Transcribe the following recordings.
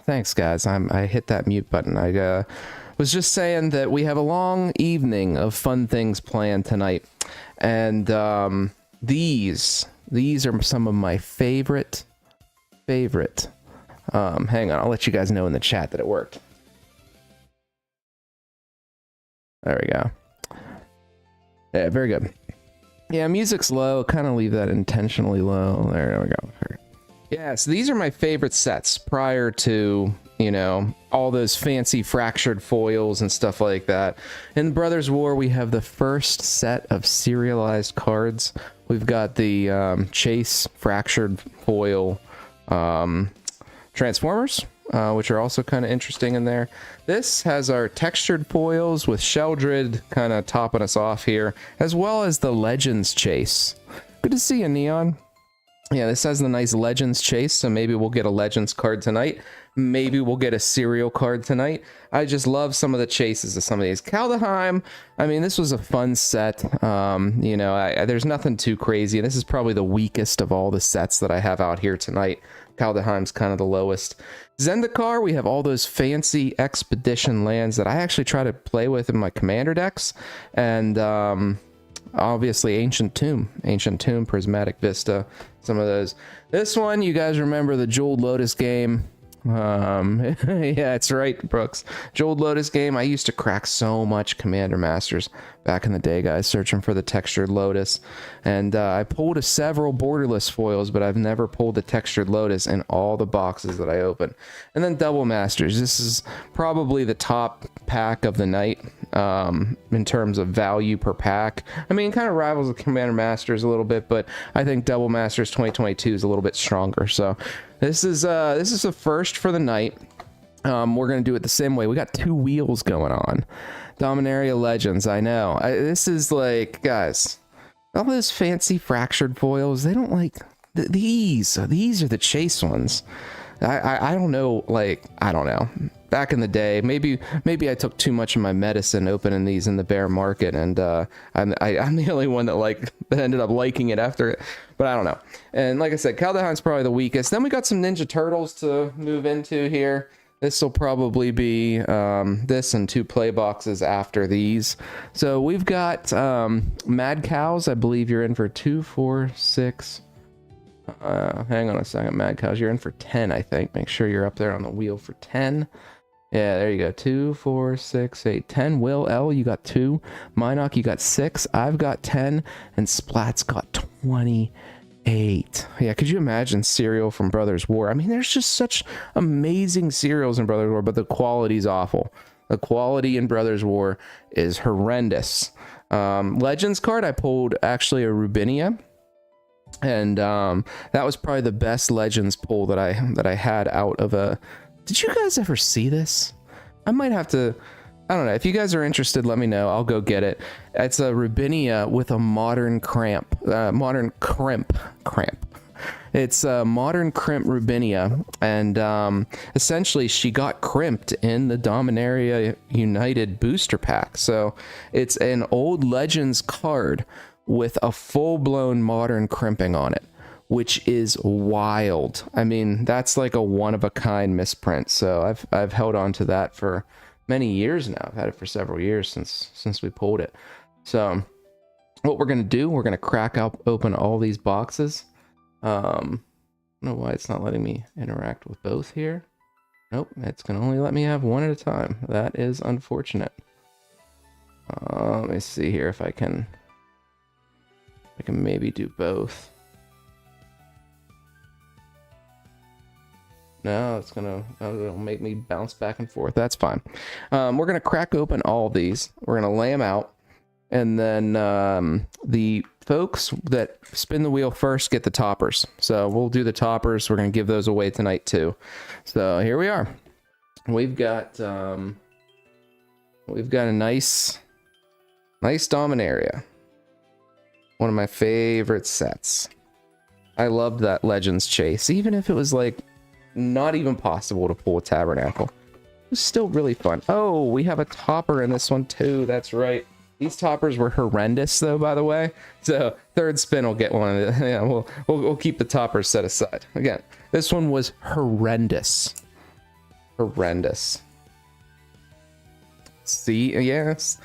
thanks, guys. I hit that mute button. I was just saying that we have a long evening of fun things planned tonight, and these are some of my favorite. Hang on, I'll let you guys know in the chat that it worked. There we go. Yeah, very good. Yeah, music's low. Kind of leave that intentionally low. There we go. Yeah, so these are my favorite sets prior to, you know, all those fancy fractured foils and stuff like that. In Brothers War, we have the first set of serialized cards. We've got the Chase fractured foil Transformers, which are also kind of interesting in there. This has our textured foils with Sheldred kind of topping us off here, as well as the Legends Chase. Good to see you, Neon. Yeah, this has the nice Legends Chase, so maybe we'll get a Legends card tonight. Maybe we'll get a serial card tonight. I just love some of the chases of some of these. Kaldheim, I mean, this was a fun set. You know, there's nothing too crazy. This is probably the weakest of all the sets that I have out here tonight. Kaldheim's kind of the lowest. Zendikar, we have all those fancy expedition lands that I actually try to play with in my commander decks. And obviously Ancient Tomb, Prismatic Vista, some of those. This one, you guys remember the Jeweled Lotus game. Yeah, it's right, Brooks. Jeweled Lotus game. I used to crack so much Commander Masters back in the day, guys, searching for the Textured Lotus. And I pulled several borderless foils, but I've never pulled the Textured Lotus in all the boxes that I open. And then Double Masters. This is probably the top pack of the night in terms of value per pack. I mean, it kind of rivals the Commander Masters a little bit, but I think Double Masters 2022 is a little bit stronger. So this is a first for the night. We're gonna do it the same way. We got two wheels going on. Dominaria Legends. I know. This is like, guys, all those fancy fractured foils. They don't like these. These are the chase ones. I don't know. Like, I don't know. Back in the day, maybe I took too much of my medicine opening these in the bear market, and I'm the only one that ended up liking it after it. But I don't know. And like I said, Kaldheim's probably the weakest. Then we got some Ninja Turtles to move into here. This will probably be this and two play boxes after these. So we've got Mad Cows. I believe you're in for 2, 4, 6. Hang on a second, Mad Cows. You're in for 10, I think. Make sure you're up there on the wheel for 10. Yeah, there you go. 2, 4, 6, 8, 10. Will L, you got 2. Minoc, you got 6. I've got 10. And Splat's got 28. Yeah, could you imagine cereal from Brothers War? I mean, there's just such amazing cereals in Brothers War, but the quality's awful. The quality in Brothers War is horrendous. Legends card, I pulled actually a Rubinia. And that was probably the best Legends pull that I had out of a... Did you guys ever see this? I might have to... I don't know. If you guys are interested, let me know. I'll go get it. It's a Rubinia with a modern crimp. It's a modern crimp Rubinia. And essentially, she got crimped in the Dominaria United booster pack. So it's an old Legends card with a full-blown modern crimping on it, which is wild. I mean, that's like a one-of-a-kind misprint. So I've held on to that for many years now. I've had it for several years since we pulled it. So what we're gonna do, we're gonna crack open all these boxes. I don't know why it's not letting me interact with both here. Nope, it's gonna only let me have one at a time. That is unfortunate. Let me see here if I can maybe do both. No, it'll make me bounce back and forth. That's fine. We're gonna crack open all these. We're gonna lay them out, and then the folks that spin the wheel first get the toppers. So we'll do the toppers. We're gonna give those away tonight too. So here we are. We've got a nice Dominaria. One of my favorite sets. I loved that Legends Chase, even if it was like not even possible to pull a Tabernacle. It was still really fun. Oh, we have a topper in this one too. That's right. These toppers were horrendous though, by the way. So third spin will get one of the, yeah, we'll keep the toppers set aside. Again, this one was horrendous. Horrendous. See, yes.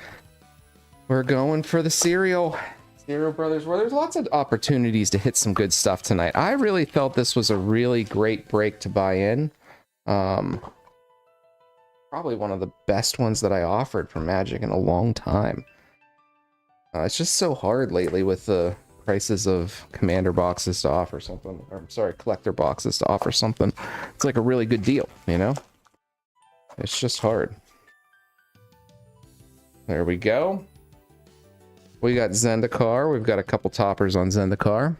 We're going for the cereal. Cereal Brothers, where there's lots of opportunities to hit some good stuff tonight. I really felt this was a really great break to buy in. Probably one of the best ones that I offered for Magic in a long time. It's just so hard lately with the prices of commander boxes to offer something. Or, I'm sorry, collector boxes to offer something. It's like a really good deal, you know? It's just hard. There we go. We got Zendikar. We've got a couple toppers on Zendikar.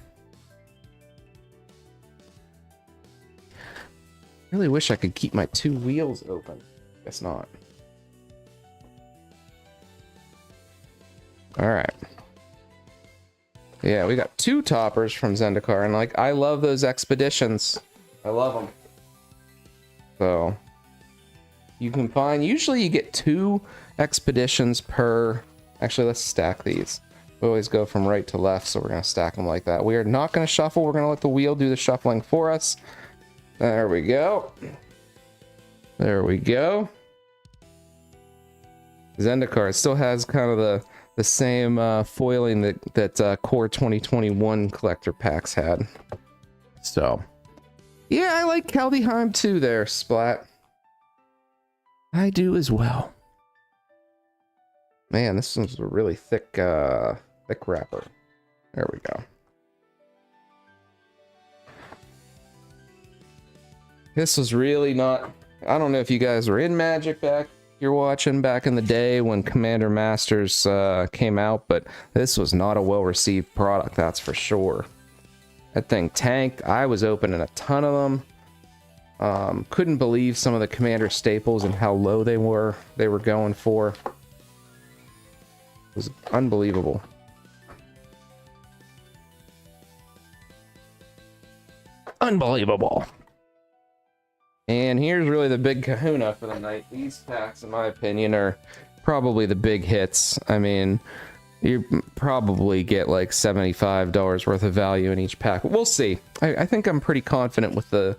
Really wish I could keep my 2 wheels open. Guess not. Alright. Yeah, we got 2 toppers from Zendikar, and like, I love those expeditions. I love them. So, you can find, usually you get 2 expeditions per, actually let's stack these. We always go from right to left, so we're going to stack them like that. We are not going to shuffle, we're going to let the wheel do the shuffling for us. There we go. There we go. Zendikar still has kind of the same foiling that Core 2021 collector packs had. So, yeah, I like Kaldheim too there, Splat. I do as well. Man, this one's a really thick wrapper. There we go. This was really not... I don't know if you guys were in Magic back... You're watching back in the day when Commander Masters came out, but this was not a well-received product, that's for sure. That thing tanked. I was opening a ton of them. Couldn't believe some of the Commander staples and how low they were going for. It was unbelievable. Unbelievable. And here's really the big kahuna for the night. These packs, in my opinion, are probably the big hits. I mean, you probably get like $75 worth of value in each pack. We'll see. I think I'm pretty confident with the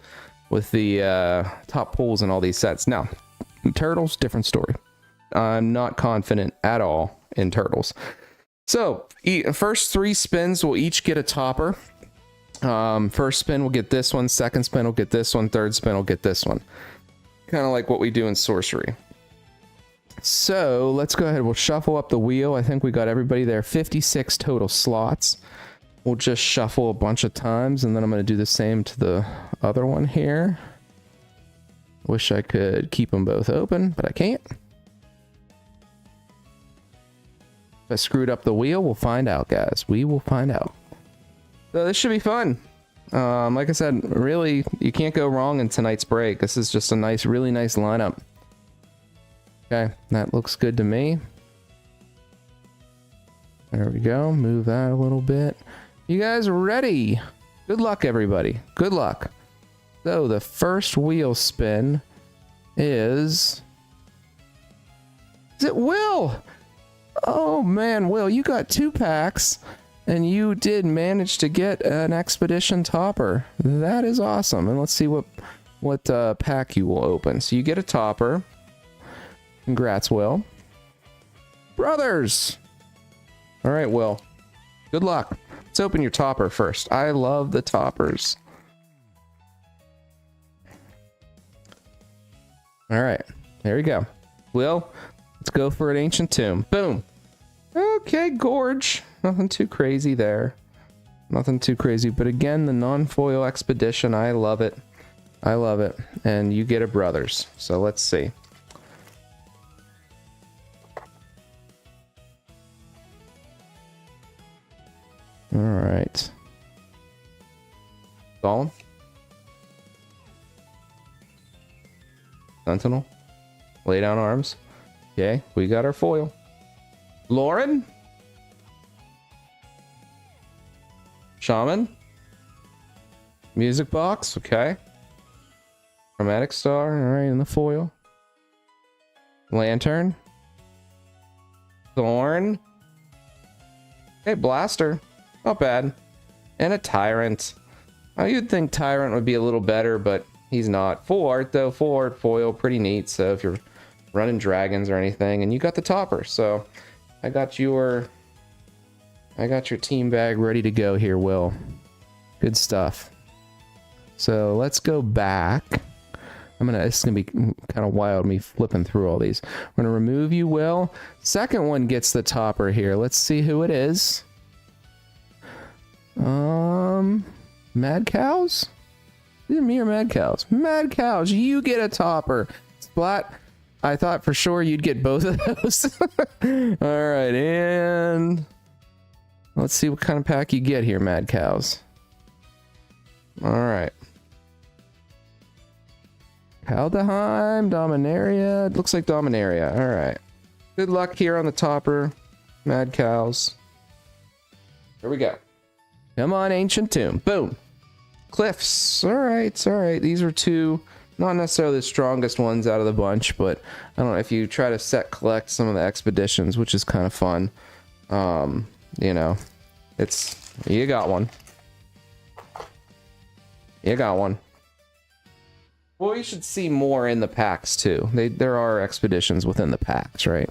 top pulls in all these sets. Now, Turtles, different story. I'm not confident at all in Turtles. So, first 3 spins will each get a topper. First spin will get this one, second spin will get this one, third spin will get this one. Kind of like what we do in Sorcery. So let's go ahead, we'll shuffle up the wheel. I think we got everybody there. 56 total slots. We'll just shuffle a bunch of times, and then I'm going to do the same to the other one here. Wish I could keep them both open, but I can't. If I screwed up the wheel, we'll find out, guys. We will find out. So this should be fun. Like I said, really, you can't go wrong in tonight's break. This is just a nice, really nice lineup. Okay, that looks good to me. There we go. Move that a little bit. You guys ready? Good luck, everybody. Good luck. So the first wheel spin is it Will? Oh man, Will, you got 2 packs. And you did manage to get an expedition topper. That is awesome. And let's see what pack you will open. So you get a topper. Congrats, Will. Brothers! All right, Will. Good luck. Let's open your topper first. I love the toppers. All right, there we go. Will, let's go for an ancient tomb. Boom. Okay, Gorge. Nothing too crazy there. Nothing too crazy. But again, the non-foil expedition, I love it. I love it. And you get a brothers. So let's see. All right. Golem. Sentinel. Lay down arms. Okay, we got our foil. Lauren. Shaman. Music box, okay. Chromatic Star, alright, in the foil. Lantern. Thorn. Okay, Blaster. Not bad. And a Tyrant. You'd think Tyrant would be a little better, but he's not. Full art though, full art foil, pretty neat. So if you're running dragons or anything, and you got the topper, so I got your team bag ready to go here, Will. Good stuff. So let's go back. It's gonna be kind of wild me flipping through all these. I'm gonna remove you, Will. Second one gets the topper here. Let's see who it is. Mad Cows? Is it me or Mad Cows? Mad Cows, you get a topper. Splat, I thought for sure you'd get both of those. Alright, and let's see what kind of pack you get here, Mad Cows. Alright. Kaldheim, Dominaria. It looks like Dominaria. Alright. Good luck here on the topper, Mad Cows. Here we go. Come on, Ancient Tomb. Boom. Cliffs. Alright, alright. These are two, not necessarily the strongest ones out of the bunch, but I don't know, if you try to set collect some of the expeditions, which is kind of fun. You know, you got one. You got one. Well, you should see more in the packs too. There are expeditions within the packs, right?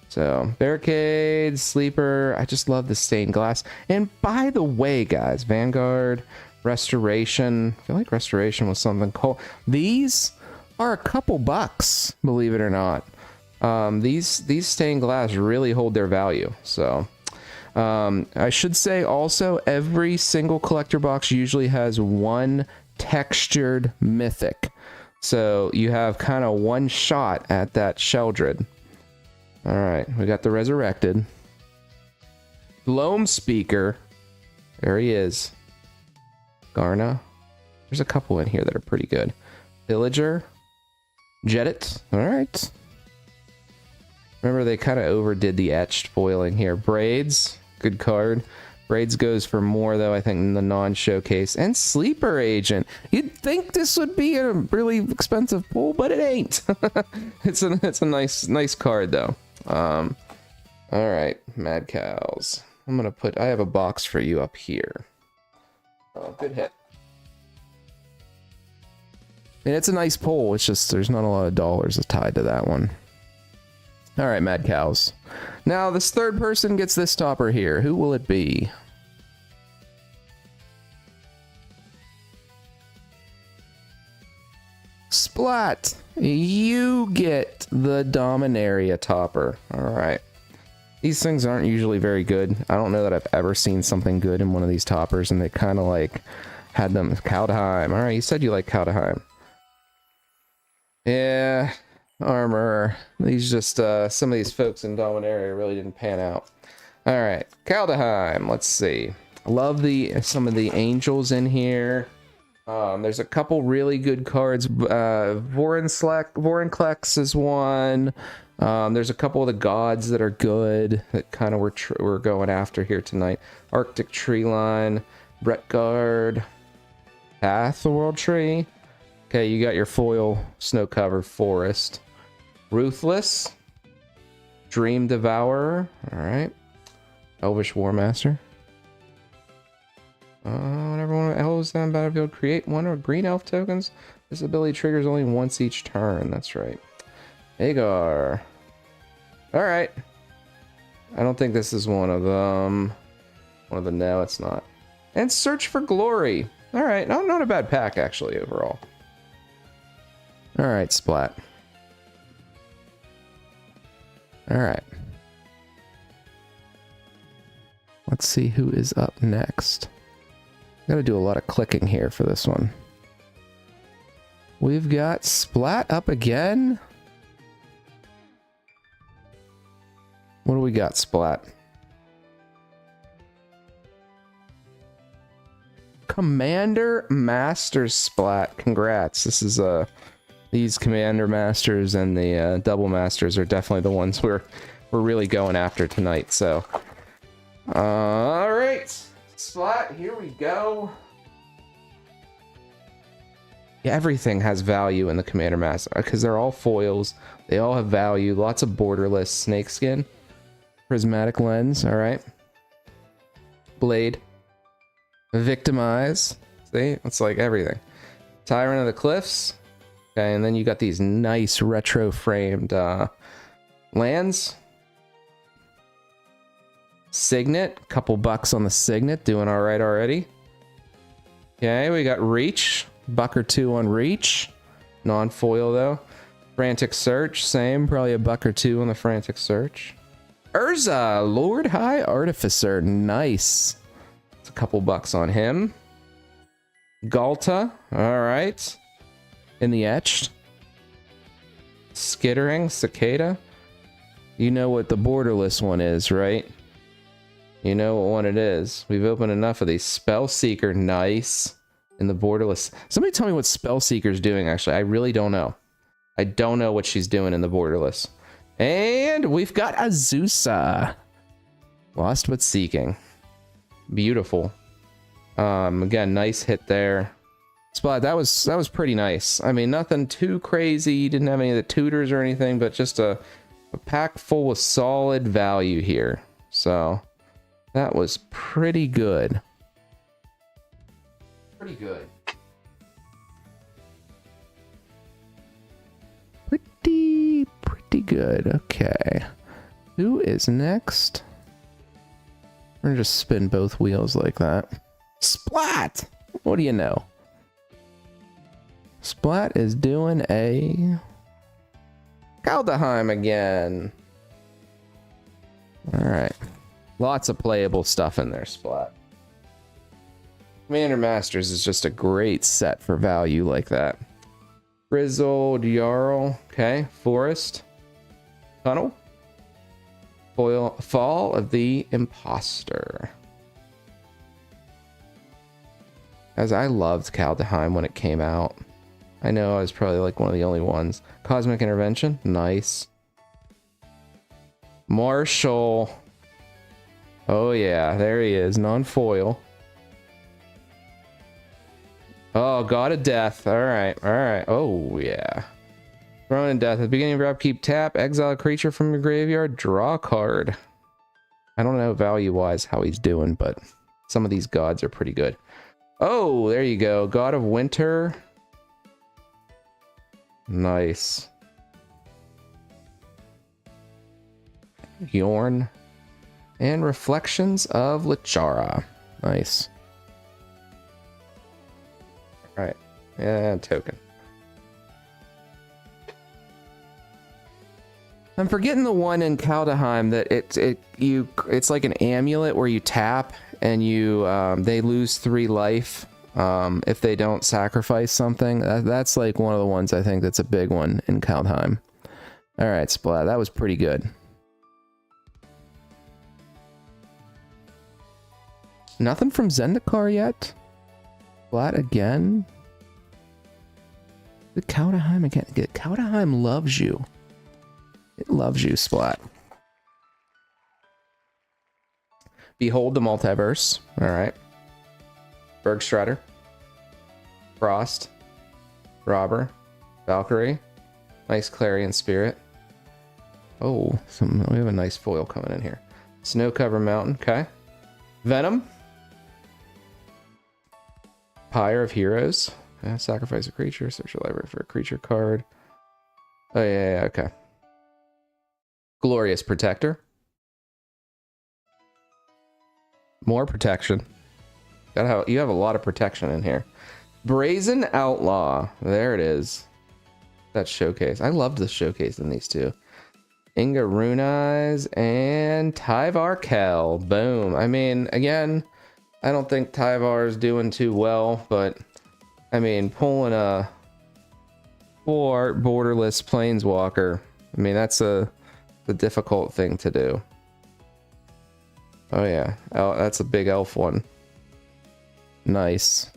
So, Barricade, Sleeper. I just love the stained glass. And by the way, guys, Vanguard, Restoration. I feel like Restoration was something cool. These are a couple bucks, believe it or not. These stained glass really hold their value. So, I should say also, every single collector box usually has one textured mythic, so you have kind of one shot at that Sheldred. All right, we got the Resurrected, Loam Speaker. There he is. Garna. There's a couple in here that are pretty good. Villager, Jedit. All right. Remember, they kind of overdid the etched foiling here. Braids, good card. Braids goes for more, though, I think, in the non-showcase. And Sleeper Agent. You'd think this would be a really expensive pull, but it ain't. It's a nice card, though. All right, Mad Cows. I have a box for you up here. Oh, good hit. And it's a nice pull. It's just there's not a lot of dollars tied to that one. All right, Mad Cows. Now, this third person gets this topper here. Who will it be? Splat! You get the Dominaria topper. All right. These things aren't usually very good. I don't know that I've ever seen something good in one of these toppers, and they kind of like had them. Kaldheim. All right, you said you like Kaldheim. Yeah. Armor. These just, some of these folks in Dominaria really didn't pan out. Alright, Kaldheim, let's see. I love some of the angels in here. There's a couple really good cards. Vorinclex is one. There's a couple of the gods that are good that kind of we're going after here tonight. Arctic Treeline, Bretgard, Path, the World Tree. Okay, you got your foil snow-covered forest. Ruthless, Dream Devourer, alright. Elvish Warmaster. Whenever one elves on battlefield, create one or green elf tokens. This ability triggers only once each turn, that's right. Agar. Alright. I don't think this is one of them. No, it's not. And Search for Glory. Alright, not a bad pack, actually, overall. Alright, Splat. Alright. Let's see who is up next. Gotta do a lot of clicking here for this one. We've got Splat up again. What do we got, Splat? Commander Masters Splat. Congrats. This is these Commander Masters and the Double Masters are definitely the ones we're really going after tonight. So, all right, Splat, here we go. Yeah, everything has value in the Commander Master because they're all foils. They all have value. Lots of borderless snakeskin, prismatic lens. All right, Blade, Victimize. See, it's like everything. Tyrant of the Cliffs. Okay, and then you got these nice retro framed lands. Signet, couple bucks on the Signet, doing all right already. Okay, we got Reach, buck or two on Reach. Non-foil though. Frantic Search, same, probably a buck or two on the Frantic Search. Urza, Lord High Artificer, nice. It's a couple bucks on him. Galta, all right. In the Etched. Skittering, Cicada. You know what the borderless one is, right? You know what one it is. We've opened enough of these. Spellseeker, nice. In the borderless. Somebody tell me what Spellseeker's doing, actually. I really don't know. I don't know what she's doing in the borderless. And we've got Azusa. Lost but Seeking. Beautiful. Again, nice hit there. Splat, that was pretty nice. I mean, nothing too crazy. Didn't have any of the tutors or anything, but just a pack full of solid value here. So that was pretty good. Pretty good. Pretty good. Okay. Who is next? We're gonna just spin both wheels like that. Splat! What do you know? Splat is doing a Kaldheim again. Alright. Lots of playable stuff in there, Splat. Commander Masters is just a great set for value like that. Grizzled Jarl. Okay. Forest. Tunnel. Fall of the Imposter. As I loved Kaldheim when it came out. I know I was probably like one of the only ones. Cosmic Intervention. Nice. Marshall. Oh yeah, there he is. Non-foil. Oh, God of Death. Alright, alright. Oh yeah. Throne in Death. At the beginning of your upkeep, tap, exile a creature from your graveyard, draw a card. I don't know value-wise how he's doing, but some of these gods are pretty good. Oh, there you go. God of Winter. Nice. Yorn. And Reflections of Lichara. Nice. Alright. Yeah, token. I'm forgetting the one in Kaldheim that it's like an amulet where you tap and you they lose 3 life if they don't sacrifice something. That's like one of the ones I think that's a big one in Kaldheim. All right, Splat, that was pretty good. Nothing from Zendikar yet. Splat again. The Kaldheim again. Kaldheim loves you. It loves you, Splat. Behold the Multiverse. Alright. Bergstrider. Frost. Robber. Valkyrie. Nice Clarion Spirit. Oh, we have a nice foil coming in here. Snow Cover Mountain. Okay. Venom. Pyre of Heroes. Okay. Sacrifice a creature. Search your library for a creature card. Oh, yeah, okay. Glorious Protector. More protection. You have a lot of protection in here. Brazen Outlaw. There it is. That showcase. I loved the showcase in these two. Inga Runeyes and Tyvar Kell. Boom. I mean, again, I don't think Tyvar is doing too well, but I mean, pulling a full art borderless planeswalker. I mean, that's the difficult thing to do. Oh yeah, that's a big elf one. Nice.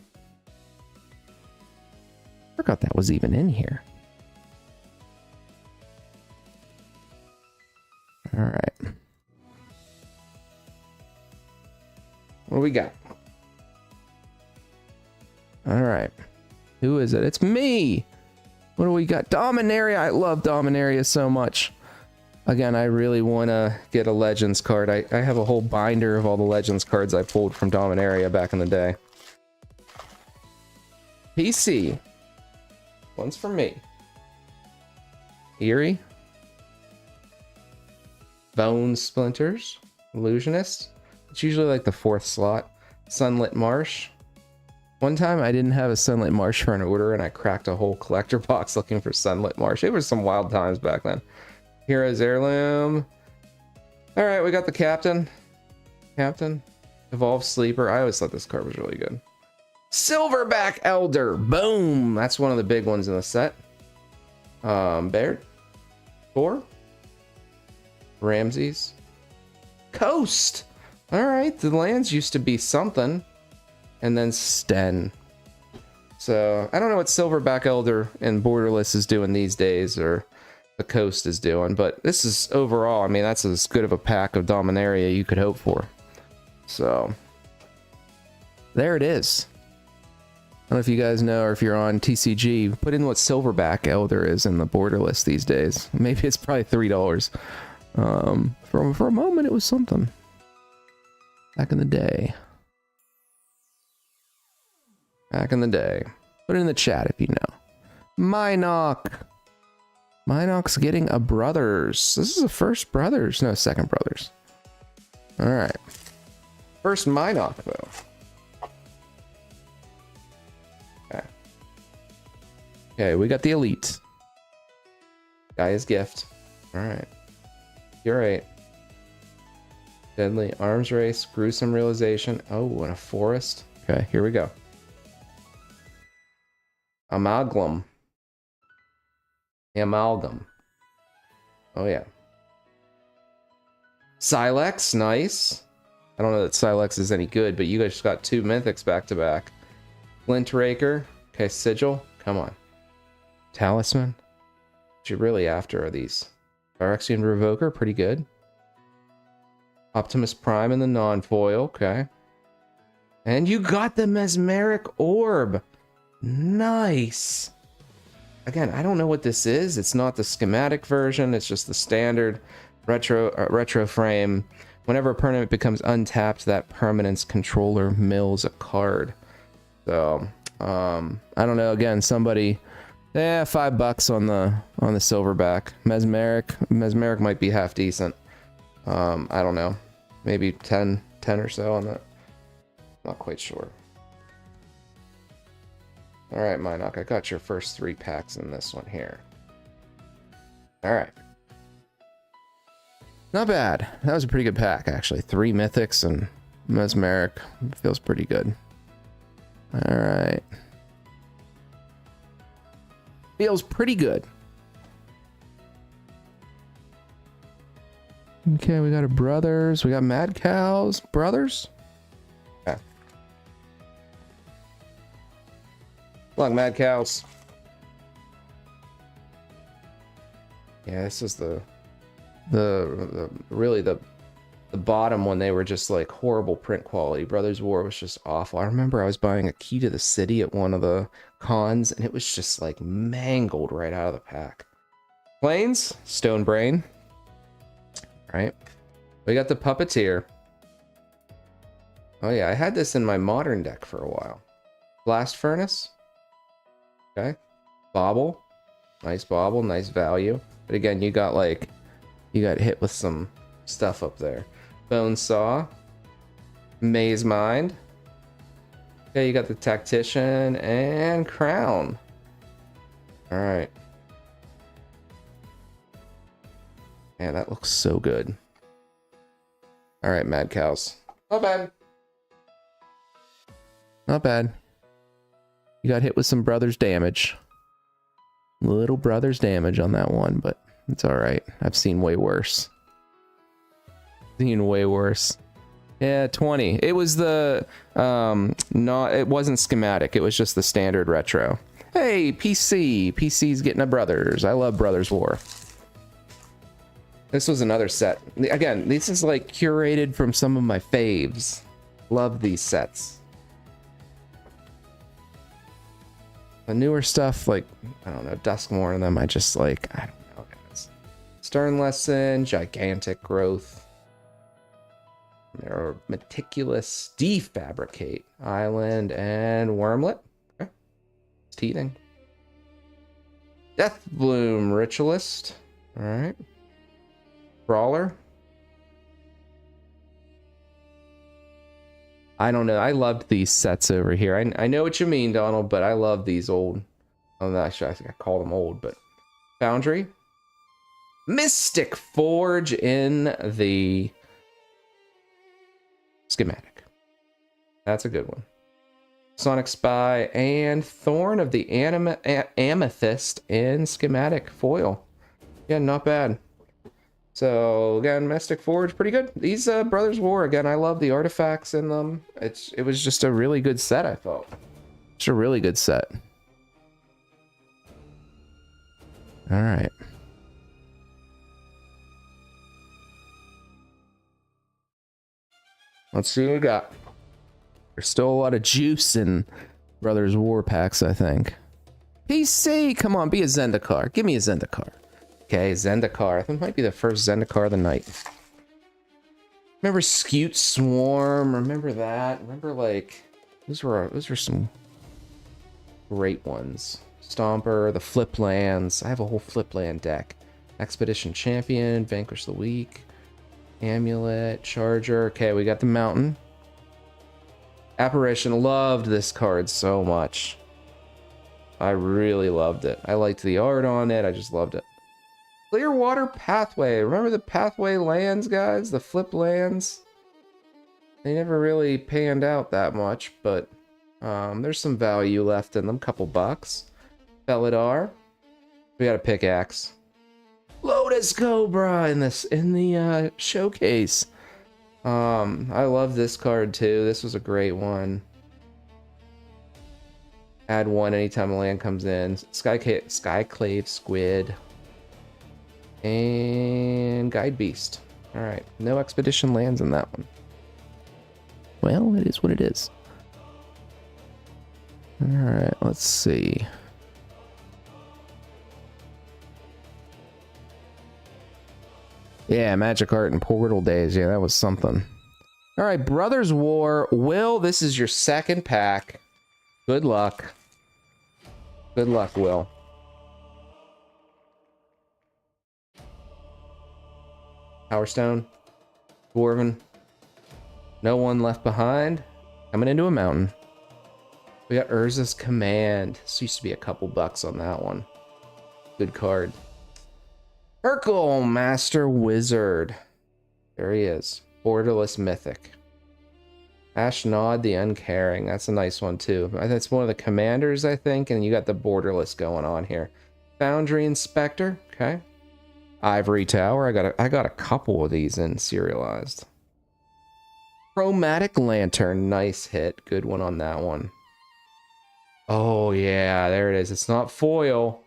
Forgot that was even in here. All right. What do we got? All right. Who is it? It's me. What do we got? Dominaria. I love Dominaria so much. Again, I really want to get a Legends card. I have a whole binder of all the Legends cards I pulled from Dominaria back in the day. PC. One's for me. Eerie. Bone Splinters. Illusionist. It's usually like the 4th slot. Sunlit Marsh. One time I didn't have a Sunlit Marsh for an order and I cracked a whole collector box looking for Sunlit Marsh. It was some wild times back then. Hero's Heirloom. Alright, we got the Captain. Captain. Evolved Sleeper. I always thought this card was really good. Silverback Elder. Boom. That's one of the big ones in the set. Baird. 4. Ramses. Coast. Alright, the lands used to be something. And then Sten. So, I don't know what Silverback Elder and Borderless is doing these days, or the Coast is doing, but this is overall, I mean, that's as good of a pack of Dominaria you could hope for. So, there it is. I don't know if you guys know, or if you're on TCG, put in what Silverback Elder is in the Borderless these days. Maybe it's probably $3. For a moment, it was something. Back in the day. Back in the day. Put it in the chat if you know. Minoc. Minoc's getting a Brothers. This is the first Brothers. No, second Brothers. Alright. First Minoc, though. Okay. Okay, we got the Elite. Gaia's Gift. Alright. You're right. Deadly Arms Race. Gruesome Realization. Oh, and a Forest. Okay, here we go. Amalgam. Amalgam. Oh, yeah. Silex, nice. I don't know that Silex is any good, but you guys got 2 mythics back to back. Flint Raker. Okay, Sigil. Come on. Talisman. What you're really after are these. Phyrexian Revoker, pretty good. Optimus Prime in the non-foil, okay. And you got the Mesmeric Orb. Nice. Again, I don't know what this is. It's not the schematic version. It's just the standard retro frame. Whenever a permanent becomes untapped, that permanent's controller mills a card. So, I don't know. Again, somebody, $5 on the Silverback. Mesmeric might be half decent. I don't know. Maybe 10 or so on that. Not quite sure. Alright, Minoc, I got your first 3 packs in this one here. Alright. Not bad. That was a pretty good pack, actually. 3 mythics and Mesmeric. Feels pretty good. Alright. Feels pretty good. Okay, we got a Brothers. We got Mad Cows. Brothers? Okay. Look, Mad Cows. Yeah, this is the bottom when they were just like horrible print quality. Brothers War was just awful. I remember I was buying a Key to the City at one of the cons, and it was just like mangled right out of the pack. Plains, Stone Brain. Right, we got the Puppeteer. Oh yeah, I had this in my modern deck for a while. Blast Furnace. Okay. Bobble. Nice Bobble, nice value. But again, you got hit with some stuff up there. Bone Saw. Maze Mind. Okay, you got the Tactician and Crown. Alright. Man, that looks so good. Alright, Mad Cows. Not bad. Not bad. You got hit with some Brothers damage. Little Brothers damage on that one, but it's alright. I've seen way worse. Seen way worse. Yeah, 20. It was the it wasn't schematic, it was just the standard retro. Hey, PC. PC's getting a Brothers. I love Brothers War. This was another set. Again, this is like curated from some of my faves. Love these sets. The newer stuff, like, I don't know, Duskmourn and them, I just like, I don't know, guys. Stern Lesson, Gigantic Growth. Or Meticulous, Defabricate, Island, and Wormlet. Okay. It's teething. Deathbloom Ritualist. All right. Brawler. I don't know. I loved these sets over here. I know what you mean, Donald, but I love these old. Oh, no, actually, I think I call them old, but Foundry. Mystic Forge in the schematic. That's a good one. Sonic Spy and Thorn of the Amethyst in schematic foil. Yeah, not bad. So again, Mystic Forge, pretty good. These Brothers War, again, I love the artifacts in them. It was just a really good set, I thought. It's a really good set. All right. Let's see what we got. There's still a lot of juice in Brothers War packs, I think. PC, come on, be a Zendikar. Give me a Zendikar. Okay, Zendikar. I think it might be the first Zendikar of the night. Remember Scute Swarm? Remember that? Remember, like, those were some great ones. Stomper, the Flip Lands. I have a whole Flip Land deck. Expedition Champion, Vanquish the Weak, Amulet, Charger. Okay, we got the Mountain. Apparition, loved this card so much. I really loved it. I liked the art on it. I just loved it. Clearwater Pathway. Remember the Pathway lands, guys? The flip lands? They never really panned out that much, but there's some value left in them. Couple bucks. Felidar. We got a pickaxe. Lotus Cobra in the showcase. I love this card too. This was a great one. Add one anytime a land comes in. Skyclave Squid. And Guide Beast. Alright. No expedition lands in that one. Well, it is what it is. Alright, let's see. Yeah, Magic Art and Portal Days. Yeah, that was something. All right, Brothers War. Will, this is your second pack. Good luck. Good luck, Will. Power Stone. Dwarven. No One Left Behind. Coming into a mountain. We got Urza's Command. This used to be a couple bucks on that one. Good card. Urkel Master Wizard. There he is. Borderless Mythic. Ashnod the Uncaring. That's a nice one too. That's one of the commanders, I think, and you got the Borderless going on here. Foundry Inspector. Okay. Ivory Tower. I got a couple of these in serialized. Chromatic Lantern. Nice hit. Good one on that one. Oh yeah, there it is. It's not foil.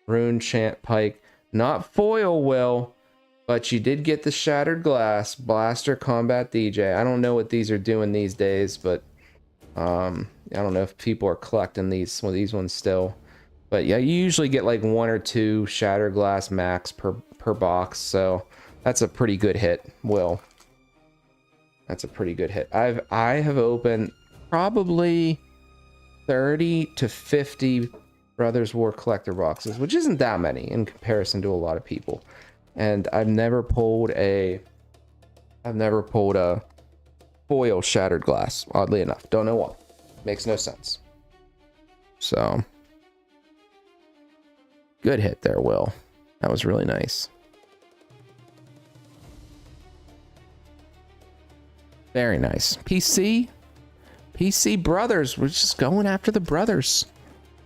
Rune Chant Pike. Not foil, Will, but you did get the Shattered Glass, Blaster Combat DJ. I don't know what these are doing these days, but I don't know if people are collecting these ones still. But yeah, you usually get like 1 or 2 Shattered Glass max per box, so that's a pretty good hit, Will. That's a pretty good hit. I have opened probably 30 to 50 Brothers War collector boxes, which isn't that many in comparison to a lot of people, and I've never pulled a foil Shattered Glass, oddly enough. Don't know why. Makes no sense. So good hit there, Will. That was really nice. Very nice. PC Brothers. We're just going after the brothers.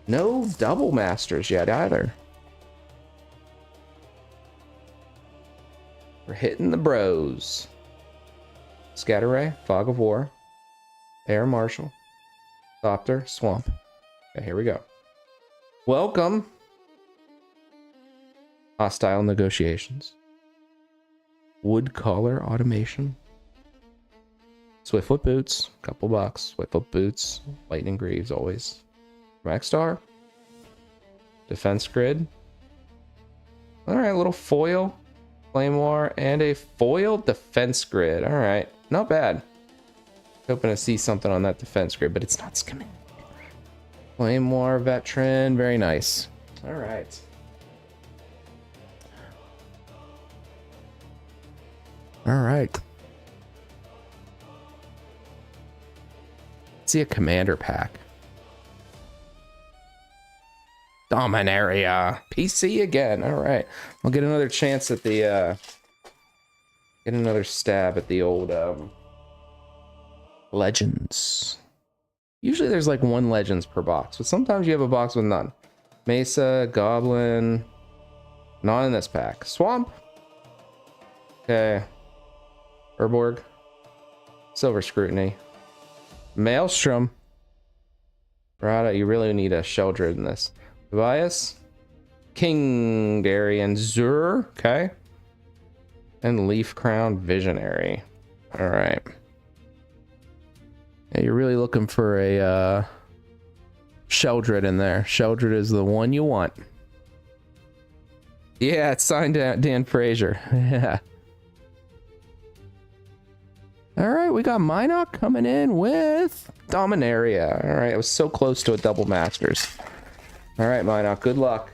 No double masters yet either. We're hitting the bros. Scatterray, Fog of War, Air Marshal, Thopter, Swamp. Okay, here we go. Welcome. Hostile Negotiations. Woodcaller Automation. Swiftfoot Boots, couple bucks. Swiftfoot Boots, Lightning Greaves always. Maxstar. Defense Grid. Alright, a little foil. Flame War and a foil Defense Grid. Alright, not bad. Hoping to see something on that Defense Grid, but it's not skimming. Flame War Veteran, very nice. Alright. All right. Let's see a commander pack. Dominaria. PC again. All right. We'll get another chance at the, get another stab at the old, Legends. Usually there's like one Legends per box, but sometimes you have a box with none. Mesa, Goblin. Not in this pack. Swamp. Okay. Urborg. Silver Scrutiny. Maelstrom. Rada, you really need a Sheldred in this. Tobias. King Darian Zur. Okay. And Leaf Crown Visionary. Alright. Yeah, you're really looking for a Sheldred in there. Sheldred is the one you want. Yeah, it's signed Dan Frazier. Yeah. All right, we got Minoc coming in with Dominaria. All right, I was so close to a double masters. All right, Minoc, good luck.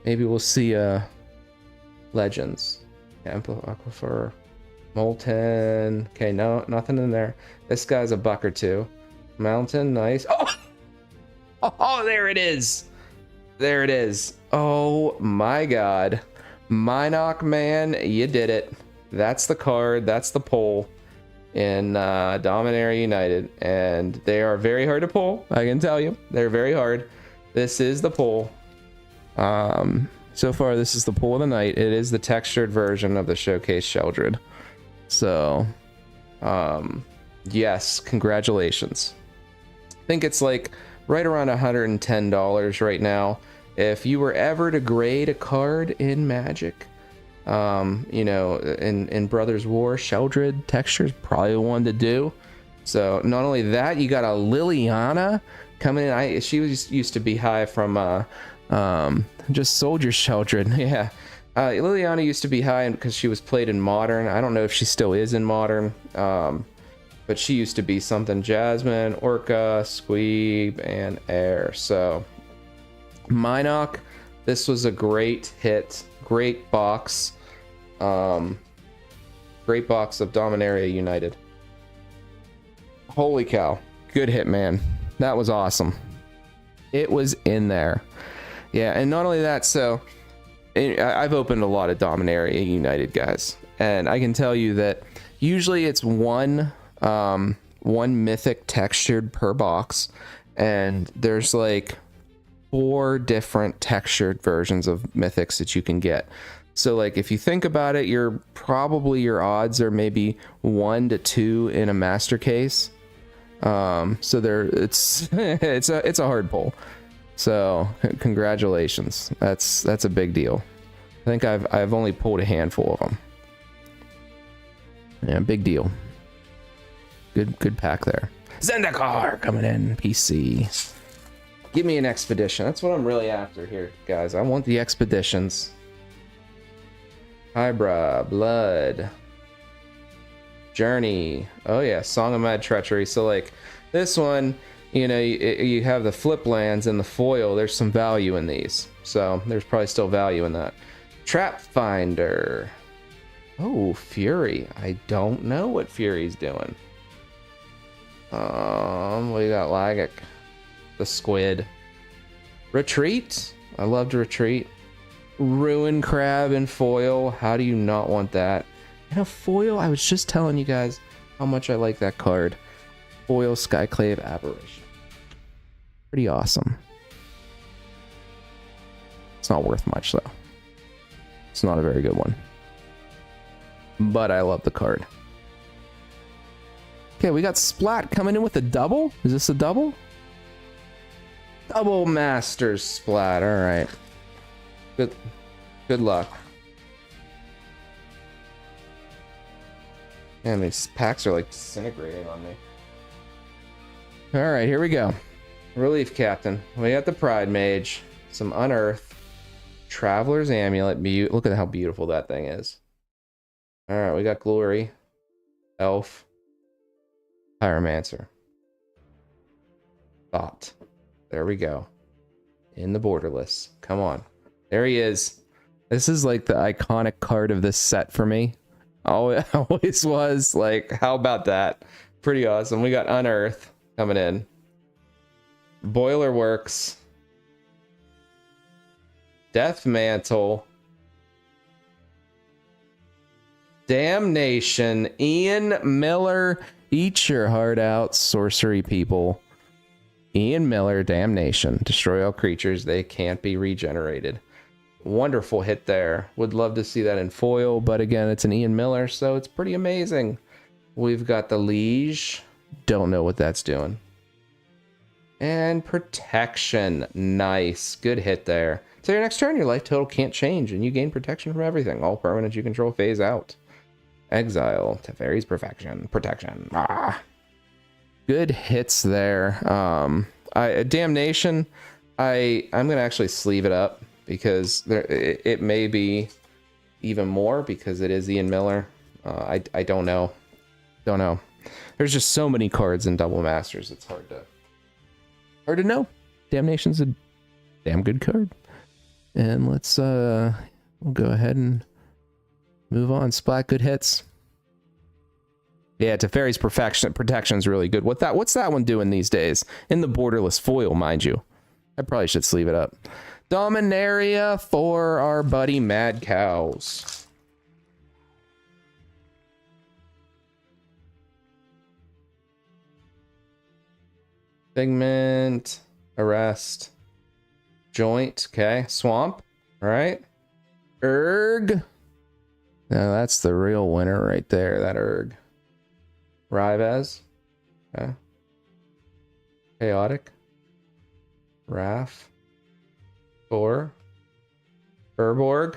Maybe we'll see Legends. Aquifer, Molten. Okay, no, nothing in there. This guy's a buck or two. Mountain, nice. Oh, oh, there it is. There it is. Oh my God. Minoc, man, you did it. That's the card. That's the pull in Dominaria United. And they are very hard to pull. I can tell you. They're very hard. This is the pull. So far, this is the pull of the night. It is the textured version of the Showcase Sheldred. So, yes, congratulations. I think it's like right around $110 right now. If you were ever to grade a card in Magic, you know, in Brothers War, Sheldred texture's probably the one to do. So not only that, you got a Liliana coming in. She used to be high from just Soldier Sheldred. Yeah, Liliana used to be high because she was played in Modern. I don't know if she still is in Modern, but she used to be something. Jasmine, Orca, Squeeb, and Air. So Minoc, this was a great hit. Great box. Great box of Dominaria United. Holy cow. Good hit, man. That was awesome. It was in there. Yeah, and not only that, so I've opened a lot of Dominaria United, guys. And I can tell you that usually it's one mythic textured per box. And there's like 4 different textured versions of mythics that you can get. So like if you think about it, your odds are maybe 1 to 2 in a master case. So it's it's a hard pull. So congratulations. That's a big deal. I think I've only pulled a handful of them. Yeah, big deal. Good pack there. Zendikar coming in PC. Give me an expedition. That's what I'm really after here, guys. I want the expeditions. Hybra, Blood, Journey. Oh yeah, Song of Mad Treachery. So like this one, you know, you have the flip lands and the foil. There's some value in these. So there's probably still value in that. Trap Finder. Oh, Fury. I don't know what Fury's doing. What do you got? Lagic. The Squid. Retreat. I loved Retreat. Ruin Crab and foil. How do you not want that? And a foil. I was just telling you guys how much I like that card. Foil Skyclave Aberration. Pretty awesome. It's not worth much though. It's not a very good one. But I love the card. Okay, we got Splat coming in with a double. Is this a double? Double Masters Splat. All right. Good luck. Man, these packs are like disintegrating on me. All right, here we go. Relief Captain. We got the Pride Mage. Some Unearth. Traveler's Amulet. Look at how beautiful that thing is. All right, we got Glory. Elf. Pyromancer. Thought. There we go. In the Borderless. Come on. There he is. This is like the iconic card of this set for me. Oh, it always was. Like, how about that? Pretty awesome. We got Unearth coming in. Boiler Works. Death Mantle. Damnation. Ian Miller. Eat your heart out, sorcery people. Ian Miller, Damnation. Destroy all creatures. They can't be regenerated. Wonderful hit there. Would love to see that in foil, but again, it's an Ian Miller, so it's pretty amazing. We've got the Liege. Don't know what that's doing. And Protection. Nice. Good hit there. So your next turn, your life total can't change, and you gain protection from everything. All permanents you control phase out. Exile. Teferi's Protection. Ah. Good hits there. Damnation. I'm gonna actually sleeve it up because it may be even more because it is Ian Miller. I don't know. There's just so many cards in Double Masters. It's hard to know. Damnation's a damn good card. And let's we'll go ahead and move on. Splat, good hits. Yeah, Teferi's Protection is really good. What's that one doing these days? In the borderless foil, mind you. I probably should sleeve it up. Dominaria for our buddy Mad Cows. Figment, Arrest, Joint, okay, Swamp, all right. Urg. Now that's the real winner right there, that Urg. Rivez, okay. Chaotic, Wrath, Thor, Urborg,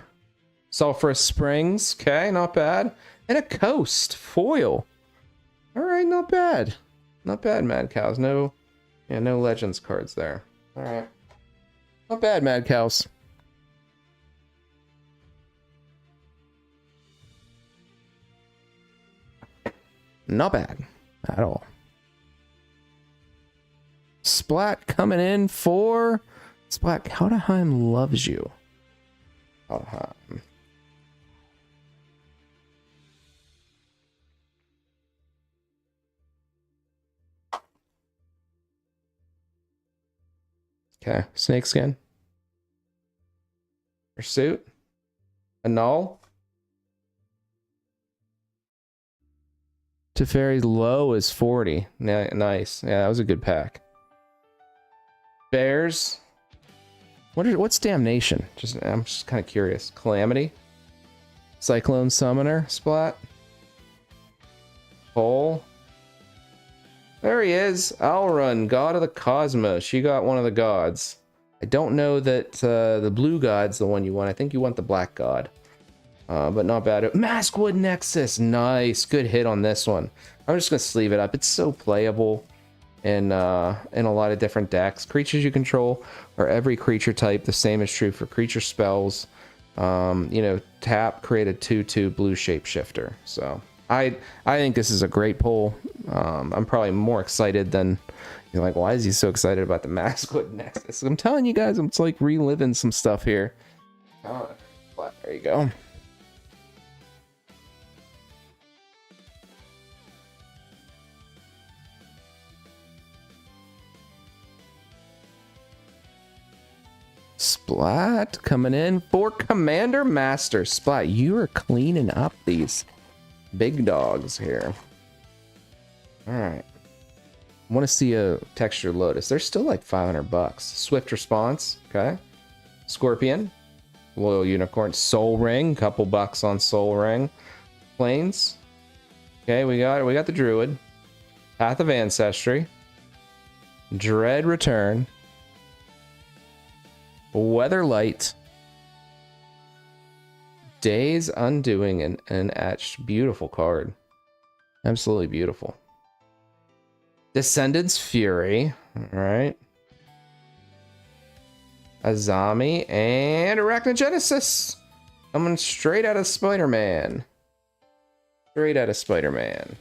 Sulphurous Springs, okay, not bad. And a Coast, foil. All right, not bad. Not bad, Mad Cows. No Legends cards there. All right. Not bad, Mad Cows. Not bad at all. Splat coming in for Splat. Kaudaheim loves you. Kaudaheim. Okay, Snakeskin. Pursuit. Annul. Teferi's low is 40. Nice. Yeah, that was a good pack. Bears. What's Damnation? I'm just kind of curious. Calamity. Cyclone Summoner. Splat. Hole. There he is. Alrun, God of the Cosmos. You got one of the gods. I don't know that the blue god's the one you want. I think you want the black god. But not bad. Maskwood Nexus. Nice. Good hit on this one. I'm just going to sleeve it up. It's so playable in a lot of different decks. Creatures you control are every creature type. The same is true for creature spells. Tap, create a 2/2 blue shapeshifter. So I think this is a great pull. I'm probably more excited than you're like, why is he so excited about the Maskwood Nexus? I'm telling you guys, I'm like reliving some stuff here. Oh, there you go. Splat coming in for Commander Master. Splat, you are cleaning up these big dogs here. All right. I want to see a Texture Lotus. They're still like $500. Swift Response. Okay. Scorpion. Loyal Unicorn. Soul Ring. Couple bucks on Soul Ring. Plains. Okay, we got the Druid. Path of Ancestry. Dread Return. Weatherlight. Day's Undoing and an etched. Beautiful card. Absolutely beautiful. Descendants Fury. Alright. Azami and Arachnogenesis. Coming straight out of Spider-Man. Straight out of Spider-Man.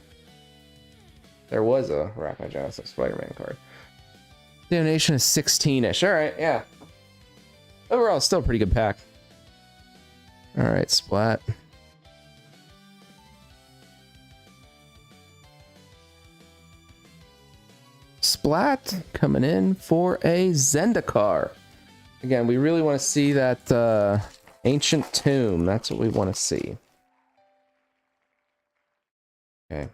There was a Arachnogenesis Spider-Man card. Damnation is 16-ish. Alright, yeah. Overall, still a pretty good pack. Alright, Splat. Splat coming in for a Zendikar. Again, we really want to see that ancient tomb. That's what we want to see. Okay.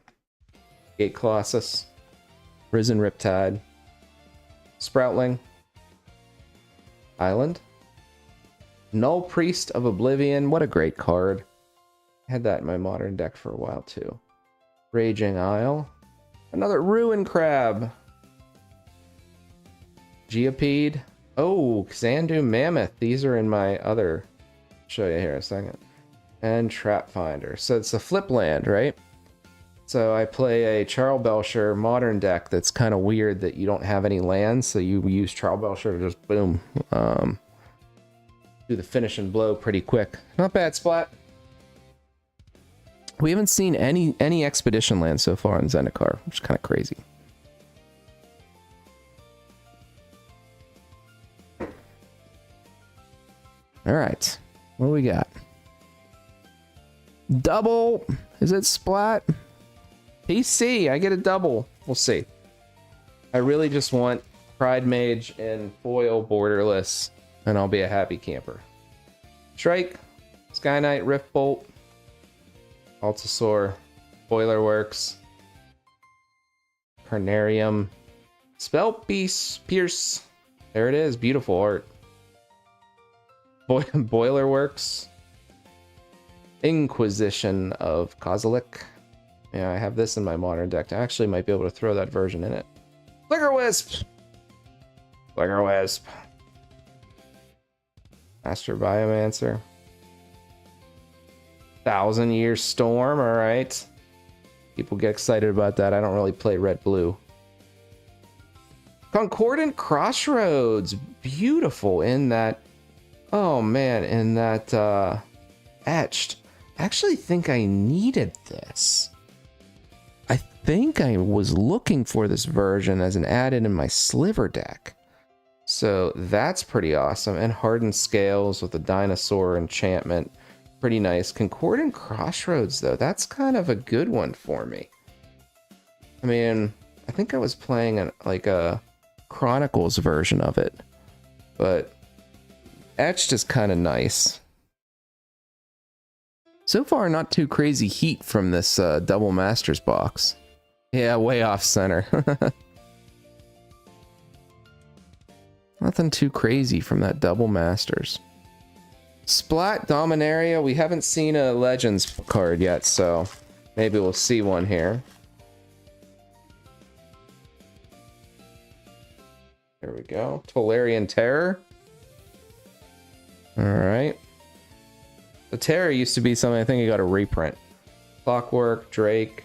Gate Colossus. Risen Riptide. Sproutling. Island. Null Priest of Oblivion. What a great card. I had that in my modern deck for a while too. Raging Isle. Another Ruin Crab. Geopede. Oh, Xandu Mammoth. These are in my other... I'll show you here in a second. And Trap Finder. So it's a flip land, right? So I play a Charles Belcher modern deck that's kind of weird that you don't have any lands, so you use Charles Belcher to just boom. Do the finishing blow pretty quick. Not bad, Splat. We haven't seen any expedition lands so far in Zendikar, which is kind of crazy. All right, what do we got? Double. Is it Splat? PC, I get a double. We'll see. I really just want Pride Mage and foil borderless, and I'll be a happy camper. Strike, Sky Knight, Rift Bolt, Altasaur, Boiler Works, Carnarium, Spell Beast, Pierce. There it is, beautiful art. Boiler Works, Inquisition of Kozilek. Yeah, I have this in my modern deck. I actually might be able to throw that version in it. Flicker Wisp! Flicker Wisp. Master Biomancer. 1,000-Year Storm, alright. People get excited about that. I don't really play red-blue. Concordant Crossroads. Beautiful in that... Oh man, in that etched. I actually think I needed this. I think I was looking for this version as an add-in in my Sliver deck. So that's pretty awesome. And Hardened Scales with the Dinosaur enchantment. Pretty nice. Concordant Crossroads, though. That's kind of a good one for me. I mean, I think I was playing like a Chronicles version of it. But etched is kind of nice. So far, not too crazy heat from this Double Masters box. Yeah, way off center. Nothing too crazy from that Double Masters. Splat Dominaria. We haven't seen a Legends card yet, so maybe we'll see one here. There we go. Tolarian Terror. Alright. The Terror used to be something I think you got a reprint. Clockwork, Drake,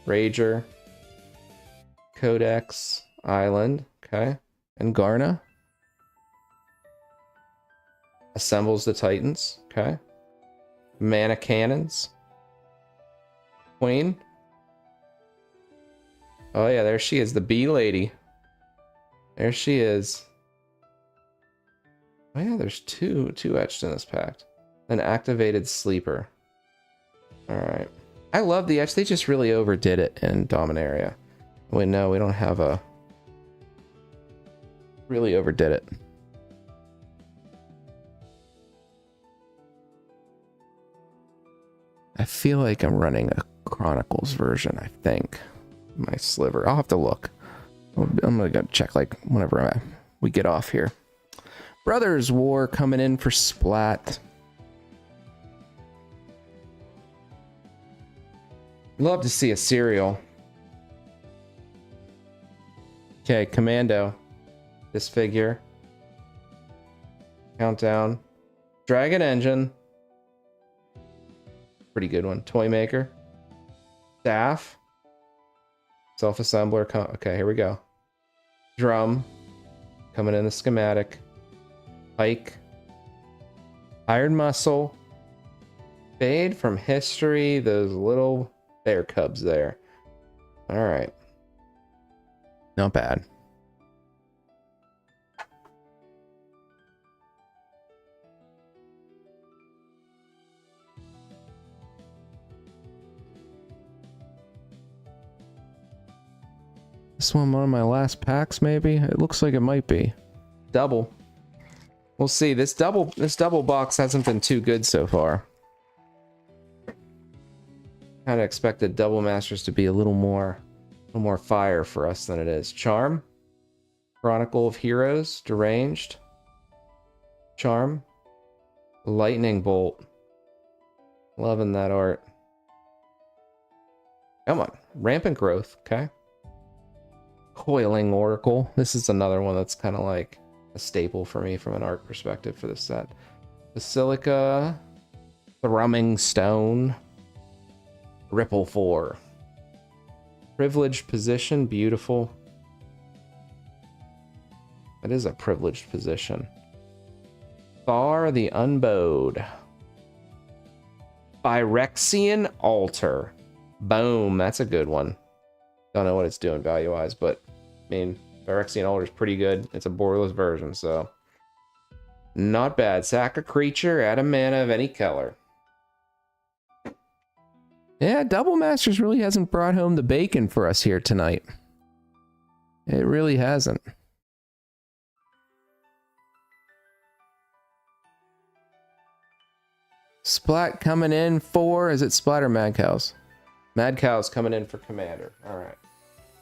Rager, Codex, Island, okay. And Garna. Assembles the Titans, okay. Mana Cannons. Queen. Oh yeah, there she is, the bee lady. There she is. Oh yeah, there's two etched in this pack. An Activated Sleeper. Alright. I love the etch. They just really overdid it in Dominaria. Wait, no, we don't have a... Really overdid it. I feel like I'm running a Chronicles version, I think. My Sliver. I'll have to look. I'm gonna go check like whenever we get off here. Brothers War coming in for Splat. Love to see a cereal. Okay, Commando. This figure. Countdown. Dragon Engine. Pretty good one. Toy Maker. Staff. Self-assembler. Okay, here we go. Drum. Coming in the schematic. Pike. Iron Muscle. Fade from History. Those little bear cubs there. Alright. Not bad. This one of my last packs, maybe? It looks like it might be. Double. We'll see. This double box hasn't been too good so far. Kind of expected Double Masters to be a little more fire for us than it is. Charm. Chronicle of Heroes. Deranged. Charm. Lightning Bolt. Loving that art. Come on. Rampant Growth. Okay. Coiling Oracle. This is another one that's kind of like a staple for me from an art perspective for this set. Basilica. Thrumming Stone. Ripple 4. Privileged Position. Beautiful. That is a privileged position. Thar the Unbowed. Phyrexian Altar. Boom, that's a good one. Don't know what it's doing value-wise, but I mean, Phyrexian Altar is pretty good. It's a borderless version, so not bad. Sack a creature, add a mana of any color. Yeah, Double Masters really hasn't brought home the bacon for us here tonight. It really hasn't. Splat coming in for, is it Splat or Mad Cows? Mad Cows coming in for Commander. All right.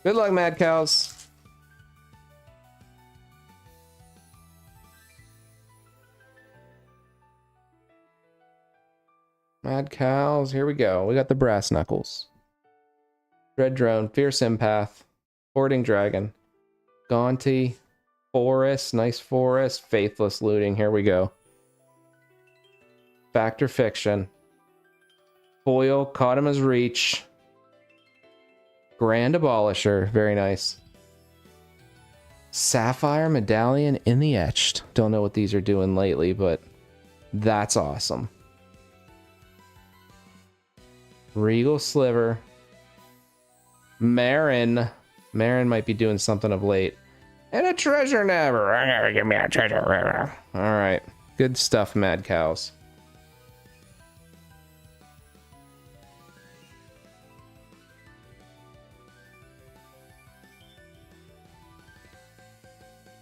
Good luck, Mad Cows. Mad Cows, here we go. We got the Brass Knuckles. Dread Drone, Fierce Empath, Hoarding Dragon, Gaunty, Forest, nice Forest, Faithless Looting, here we go. Factor Fiction, Foil, Caught Reach, Grand Abolisher, very nice. Sapphire Medallion in the Etched. Don't know what these are doing lately, but that's awesome. Regal Sliver. Marin. Marin might be doing something of late. And a Treasure Never. Give me a treasure. Alright. Good stuff, Mad Cows.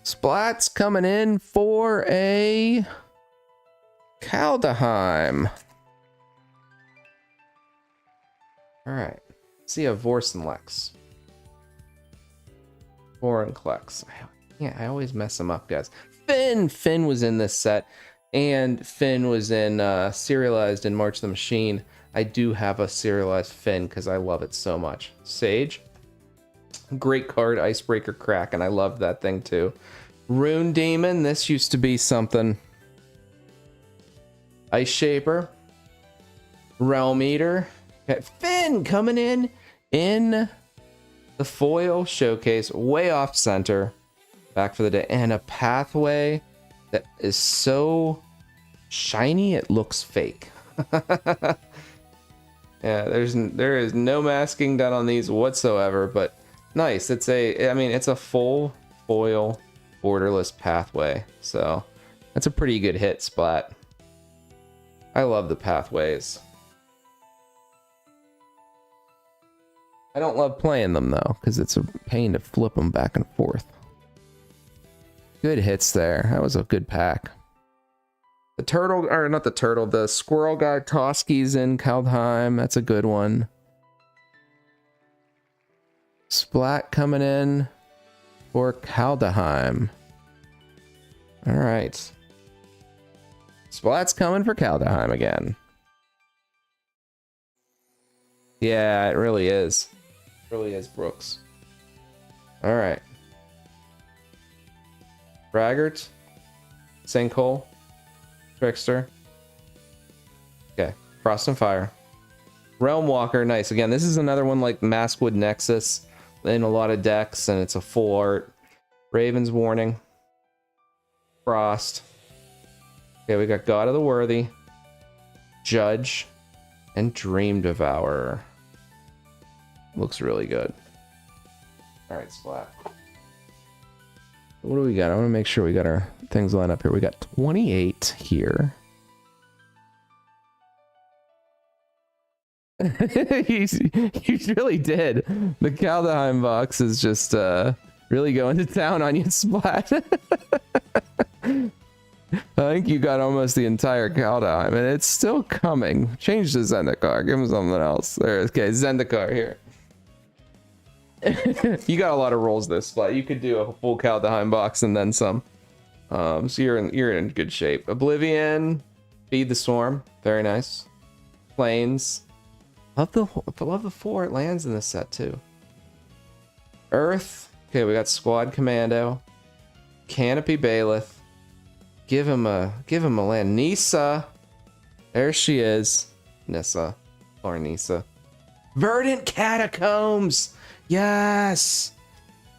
Splat's coming in for a Kaldheim. Alright. See a Vorsenlex. Vorinclex. Yeah, I always mess them up, guys. Finn! Finn was in this set. And Finn was in Serialized in March the Machine. I do have a Serialized Finn because I love it so much. Sage. Great card, Icebreaker Kraken. I love that thing too. Rune Demon. This used to be something. Ice Shaper. Realm Eater. Okay. Finn coming in the foil showcase, way off center. Back for the day. And a pathway that is so shiny it looks fake. Yeah, there is no masking done on these whatsoever, but nice. It's a full foil borderless pathway. So that's a pretty good hit, Splat. I love the pathways. I don't love playing them though, because it's a pain to flip them back and forth. Good hits there. That was a good pack. The turtle, or not the turtle, the squirrel guy Toski's in Kaldheim. That's a good one. Splat coming in for Kaldheim. All right. Splat's coming for Kaldheim again. Yeah, it really is. It really is, Brooks. All right. Braggart. Sinkhole. Trickster. Okay. Frost and Fire. Realm Walker. Nice. Again, this is another one like Maskwood Nexus in a lot of decks, and it's a full art. Raven's Warning. Frost. Okay, we got God of the Worthy. Judge. And Dream Devourer. Looks really good. Alright, Splat. What do we got? I want to make sure we got our things lined up here. We got 28 here. You really did. The Kaldheim box is just really going to town on you, Splat. I think you got almost the entire Kaldheim, and it's still coming. Change the Zendikar. Give him something else. There, okay, Zendikar here. You got a lot of rolls this Splat. You could do a full Kaldheim box and then some. So you're in good shape. Oblivion, Feed the Swarm, very nice. Plains. Love the 4 lands in this set too. Earth. Okay, we got Squad Commando. Canopy Bailiff. Give him a land. Nisa. There she is. Nissa. Or Nisa. Verdant Catacombs. Yes.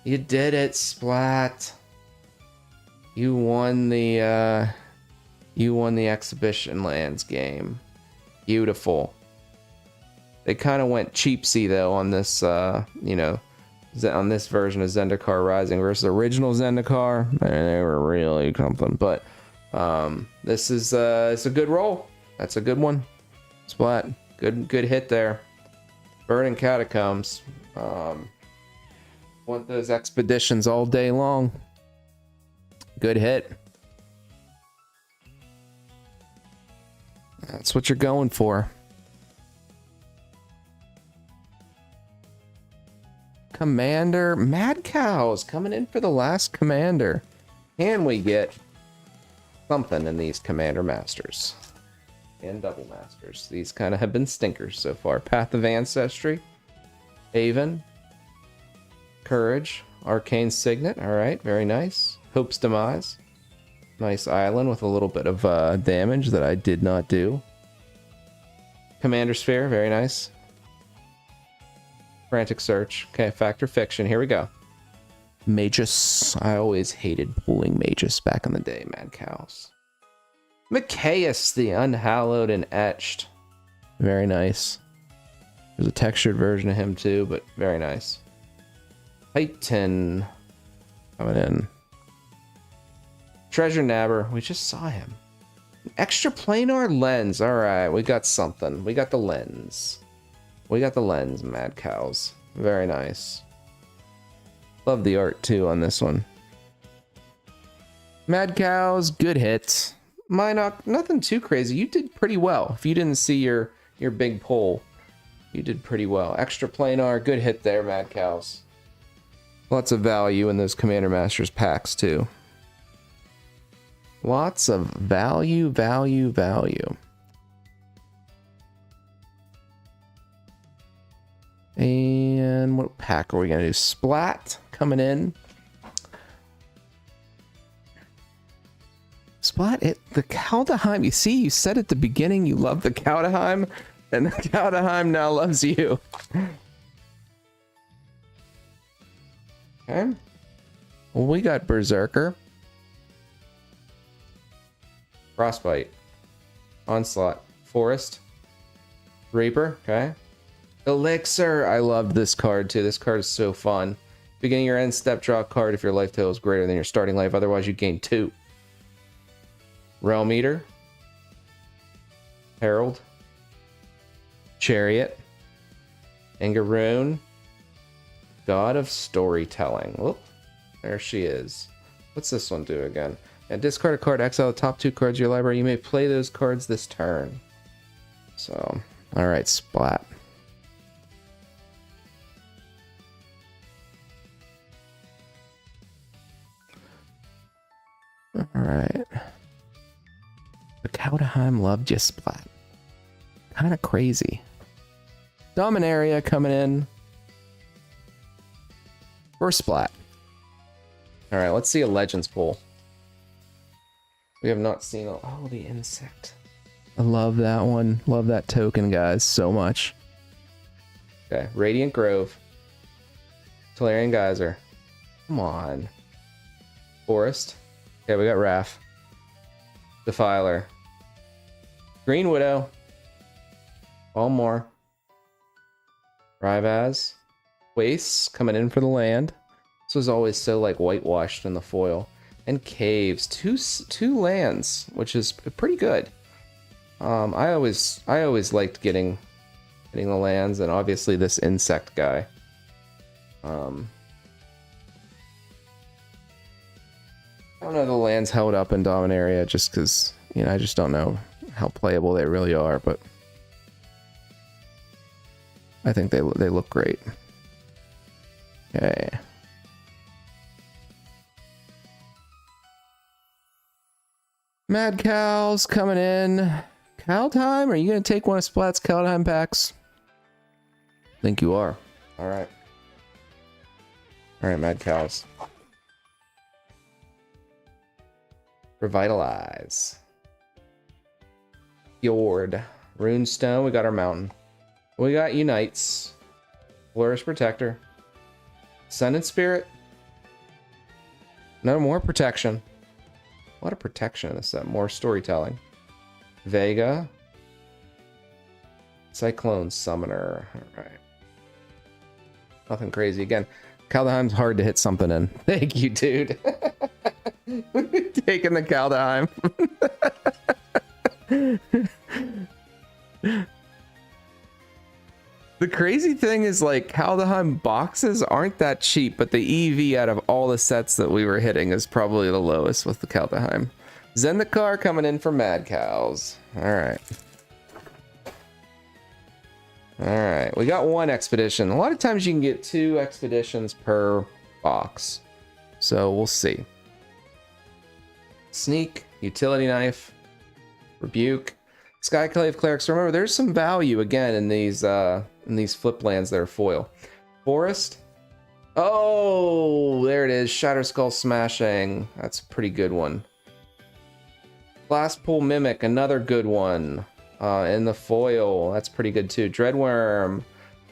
You did it, Splat. You won the exhibition lands game. Beautiful. They kind of went cheapsy though on this, on this version of Zendikar Rising versus original Zendikar. They were really something, but this is it's a good roll. That's a good one. Splat, good hit there. Burning Catacombs. Want those expeditions all day long. Good hit. That's what you're going for. Commander, Mad Cows coming in for the last commander. Can we get something in these commander masters and double masters? These kind of have been stinkers so far. Path of Ancestry, Haven, Courage, Arcane Signet. All right, very nice. Hope's Demise. Nice island with a little bit of damage that I did not do. Commander Sphere, very nice. Frantic Search. Okay, Fact or Fiction. Here we go. Magus. I always hated pulling Magus back in the day, Mad Cows. Micaeus, the Unhallowed and Etched. Very nice. There's a textured version of him too, but very nice. Titan. Coming in. Treasure Nabber. We just saw him. An extra planar lens. Alright, we got something. We got the lens. We got the lens, Mad Cows. Very nice. Love the art too on this one. Mad Cows, good hit. Minoc, nothing too crazy. You did pretty well. If you didn't see your big pull, you did pretty well. Extra planar, good hit there, Mad Cows. Lots of value in those Commander Masters packs too. Lots of value. And what pack are we going to do? Splat coming in. Splat, the Kaldheim. You see, you said at the beginning you love the Kaldheim, and the Kaldheim now loves you. Okay. Well, we got Berserker. Frostbite. Onslaught. Forest. Reaper. Okay. Elixir. I loved this card too. This card is so fun. Beginning your end step, draw a card if your life total is greater than your starting life. Otherwise, you gain 2. Realm Eater. Herald. Chariot. Angaroon. God of Storytelling. Whoop. There she is. What's this one do again? And discard a card, exile the top 2 cards of your library. You may play those cards this turn. So, alright, Splat. Alright. The Kaldheim loved you, Splat. Kind of crazy. Dominaria coming in for Splat. Alright, let's see a Legends pull. We have not seen oh, the insect. I love that one. Love that token, guys, so much. Okay, Radiant Grove. Tolarian Geyser. Come on. Forest. Okay, we got Wrath. Defiler. Green Widow. All more. Rivaz. Wastes coming in for the land. This was always so like whitewashed in the foil. And Caves. Two lands, which is pretty good. I always liked getting hitting the lands, and obviously this insect guy. I don't know the lands held up in Dominaria just because, you know, I just don't know how playable they really are, but I think they look great. Okay. Mad Cow's coming in. Kaldheim? Are you going to take one of Splat's Kaldheim packs? I think you are. Alright. Alright, Mad Cows. Revitalize. Fjord. Runestone. We got our mountain. We got Unites. Flourish Protector. Ascendant Spirit. No more protection. A lot of protection in this set. More storytelling. Vega. Cyclone Summoner. Alright. Nothing crazy. Again, Kaldheim's hard to hit something in. Thank you, dude. Taking the Kaldheim. The crazy thing is, like, Kaldheim boxes aren't that cheap, but the EV out of all the sets that we were hitting is probably the lowest with the Kaldheim. Zendikar coming in for Mad Cows. Alright. Alright, we got one expedition. A lot of times you can get 2 expeditions per box. So we'll see. Sneak, Utility Knife, Rebuke, Skyclave Clerics. Remember, there's some value again in these flip lands that are foil. Forest. Oh, there it is. Shatter Skull Smashing. That's a pretty good one. Glasspool Mimic, another good one. In the foil, that's pretty good too. Dreadworm,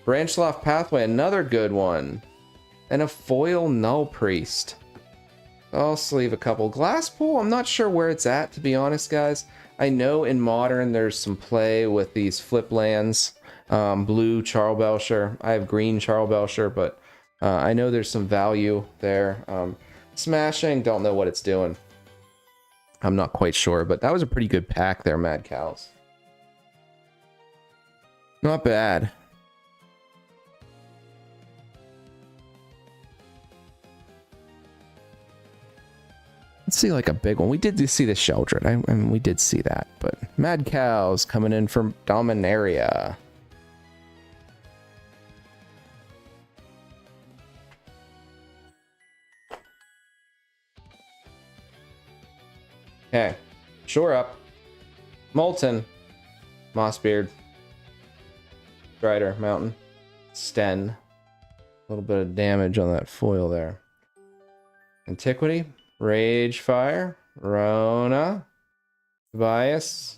Branchloft Pathway, another good one. And a foil Null Priest. I'll sleeve a couple. Glasspool, I'm not sure where it's at, to be honest, guys. I know in Modern there's some play with these flip lands. Blue Charlebelcher. I have green Charlebelcher, but I know there's some value there. Smashing, don't know what it's doing. I'm not quite sure, but that was a pretty good pack there, Mad Cows. Not bad. Let's see, like a big one. We did see the Sheldred. I mean, we did see that, but Mad Cows coming in from Dominaria. Okay, Shore Up, Molten, Mossbeard, Strider, Mountain, Sten. A little bit of damage on that foil there. Antiquity, Rage Fire, Rona, Bias,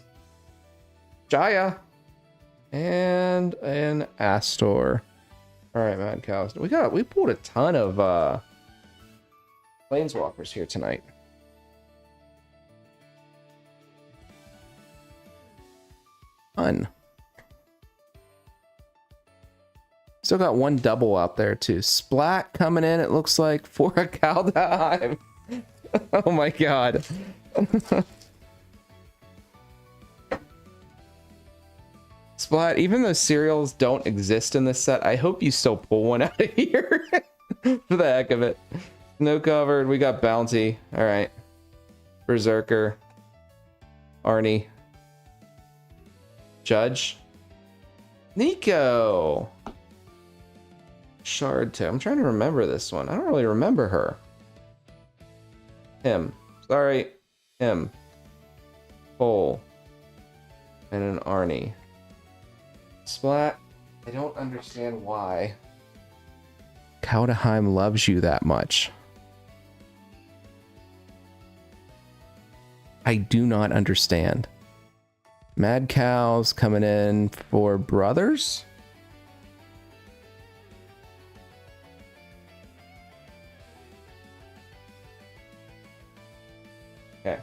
Jaya, and an Astor. All right, Mad Cows. We pulled a ton of Planeswalkers here tonight. Fun. Still got one double out there too. Splat coming in, it looks like, for a Kaldheim. Oh my god. Splat, even though cereals don't exist in this set, I hope you still pull one out of here. For the heck of it. Snow Covered, we got Bounty. Alright. Berserker. Arnie. Judge. Nico. Shard Tip. I'm trying to remember this one. I don't really remember her. Him. Sorry. Him. Cole. And an Arnie. Splat. I don't understand why Kaldheim loves you that much. I do not understand. Mad Cows coming in for Brothers. Okay.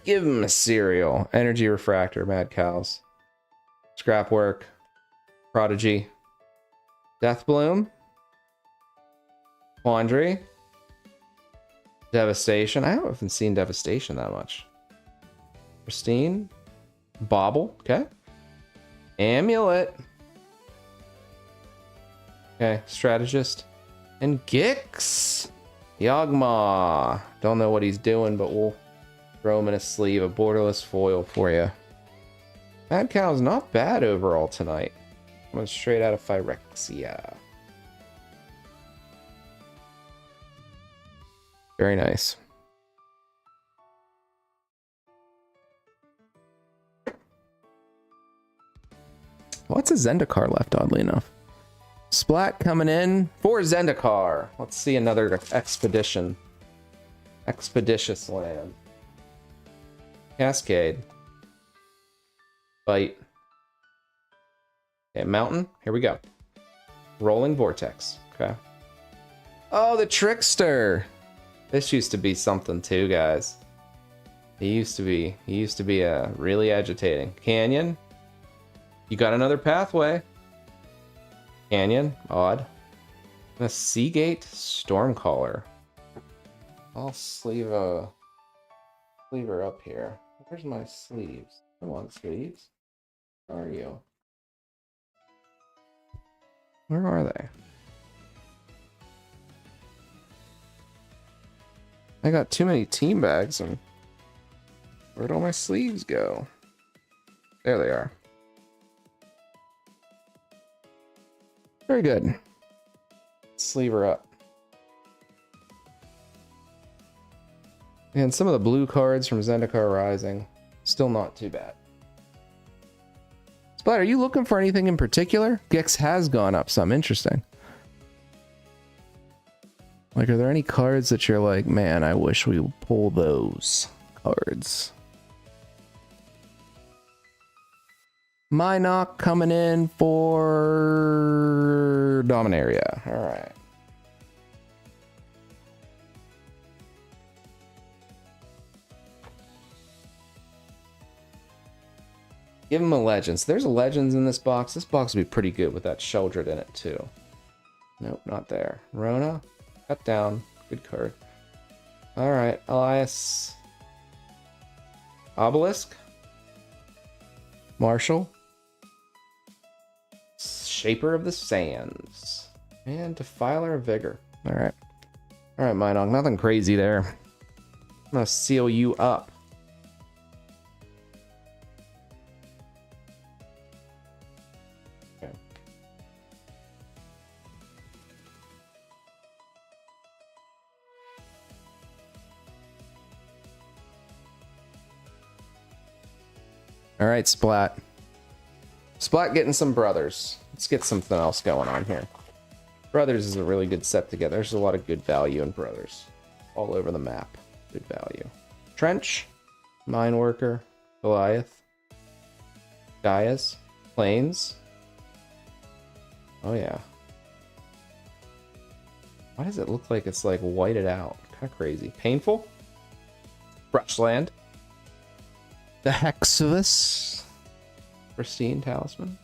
Give him a cereal. Energy Refractor, Mad Cows. Scrapwork. Prodigy. Deathbloom. Quandary. Devastation. I haven't seen Devastation that much. Pristine. Bobble. Okay. Amulet. Okay, strategist. And Gix! Yawgmoth. Don't know what he's doing, but we'll throw him in a sleeve. A borderless foil for you. Mad Cow's not bad overall tonight. Coming straight out of Phyrexia. Very nice. What's a Zendikar left, oddly enough? Splat coming in for Zendikar. Let's see another expedition. Expeditious land. Cascade. Bite. Okay, mountain. Here we go. Rolling vortex. Okay. Oh, the trickster. This used to be something too, guys. He used to be really agitating. Canyon. You got another pathway. Canyon. Odd. A Seagate Stormcaller. I'll sleeve her up here. Where's my sleeves? Come on, sleeves. Where are you? Where are they? I got too many team bags, and where'd all my sleeves go? There they are. Very good. Sleeve her up. And some of the blue cards from Zendikar Rising, still not too bad. Splat, are you looking for anything in particular? Gix has gone up some. Interesting. Like, are there any cards that you're like, man, I wish we would pull those cards? Minoc coming in for Dominaria. All right. Give him a Legends. There's a Legends in this box. This box would be pretty good with that Sheldred in it, too. Nope, not there. Rona. Cut down. Good card. Alright, Elias. Obelisk. Marshall. Shaper of the Sands. And Defiler of Vigor. Alright. Alright, Minoc. Nothing crazy there. I'm gonna seal you up. All right, Splat. Splat getting some Brothers. Let's get something else going on here. Brothers is a really good set together. There's a lot of good value in Brothers. All over the map. Good value. Trench. Mine Worker. Goliath. Gaia's. Plains. Oh, yeah. Why does it look like it's like whited out? Kind of crazy. Painful. Brushland. The Hexavus. Pristine Talisman.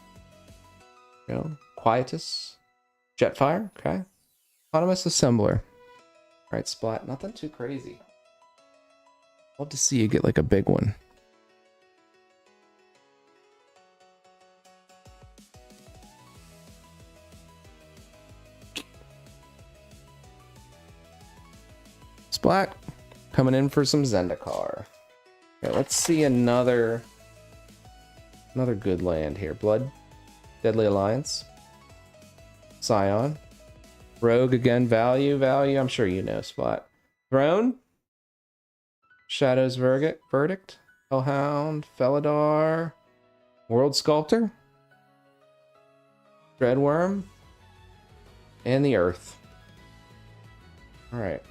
You know, Quietus. Jetfire. Okay. Autonomous Assembler. Alright, Splat. Nothing too crazy. Love to see you get like a big one. Splat. Coming in for some Zendikar. Okay, let's see another good land here. Blood, Deadly Alliance, Scion, Rogue again. Value. I'm sure you know, Splat. Throne, Shadow's Verdict, Hellhound, Felidar, World Sculptor, Dreadworm, and the Earth. All right.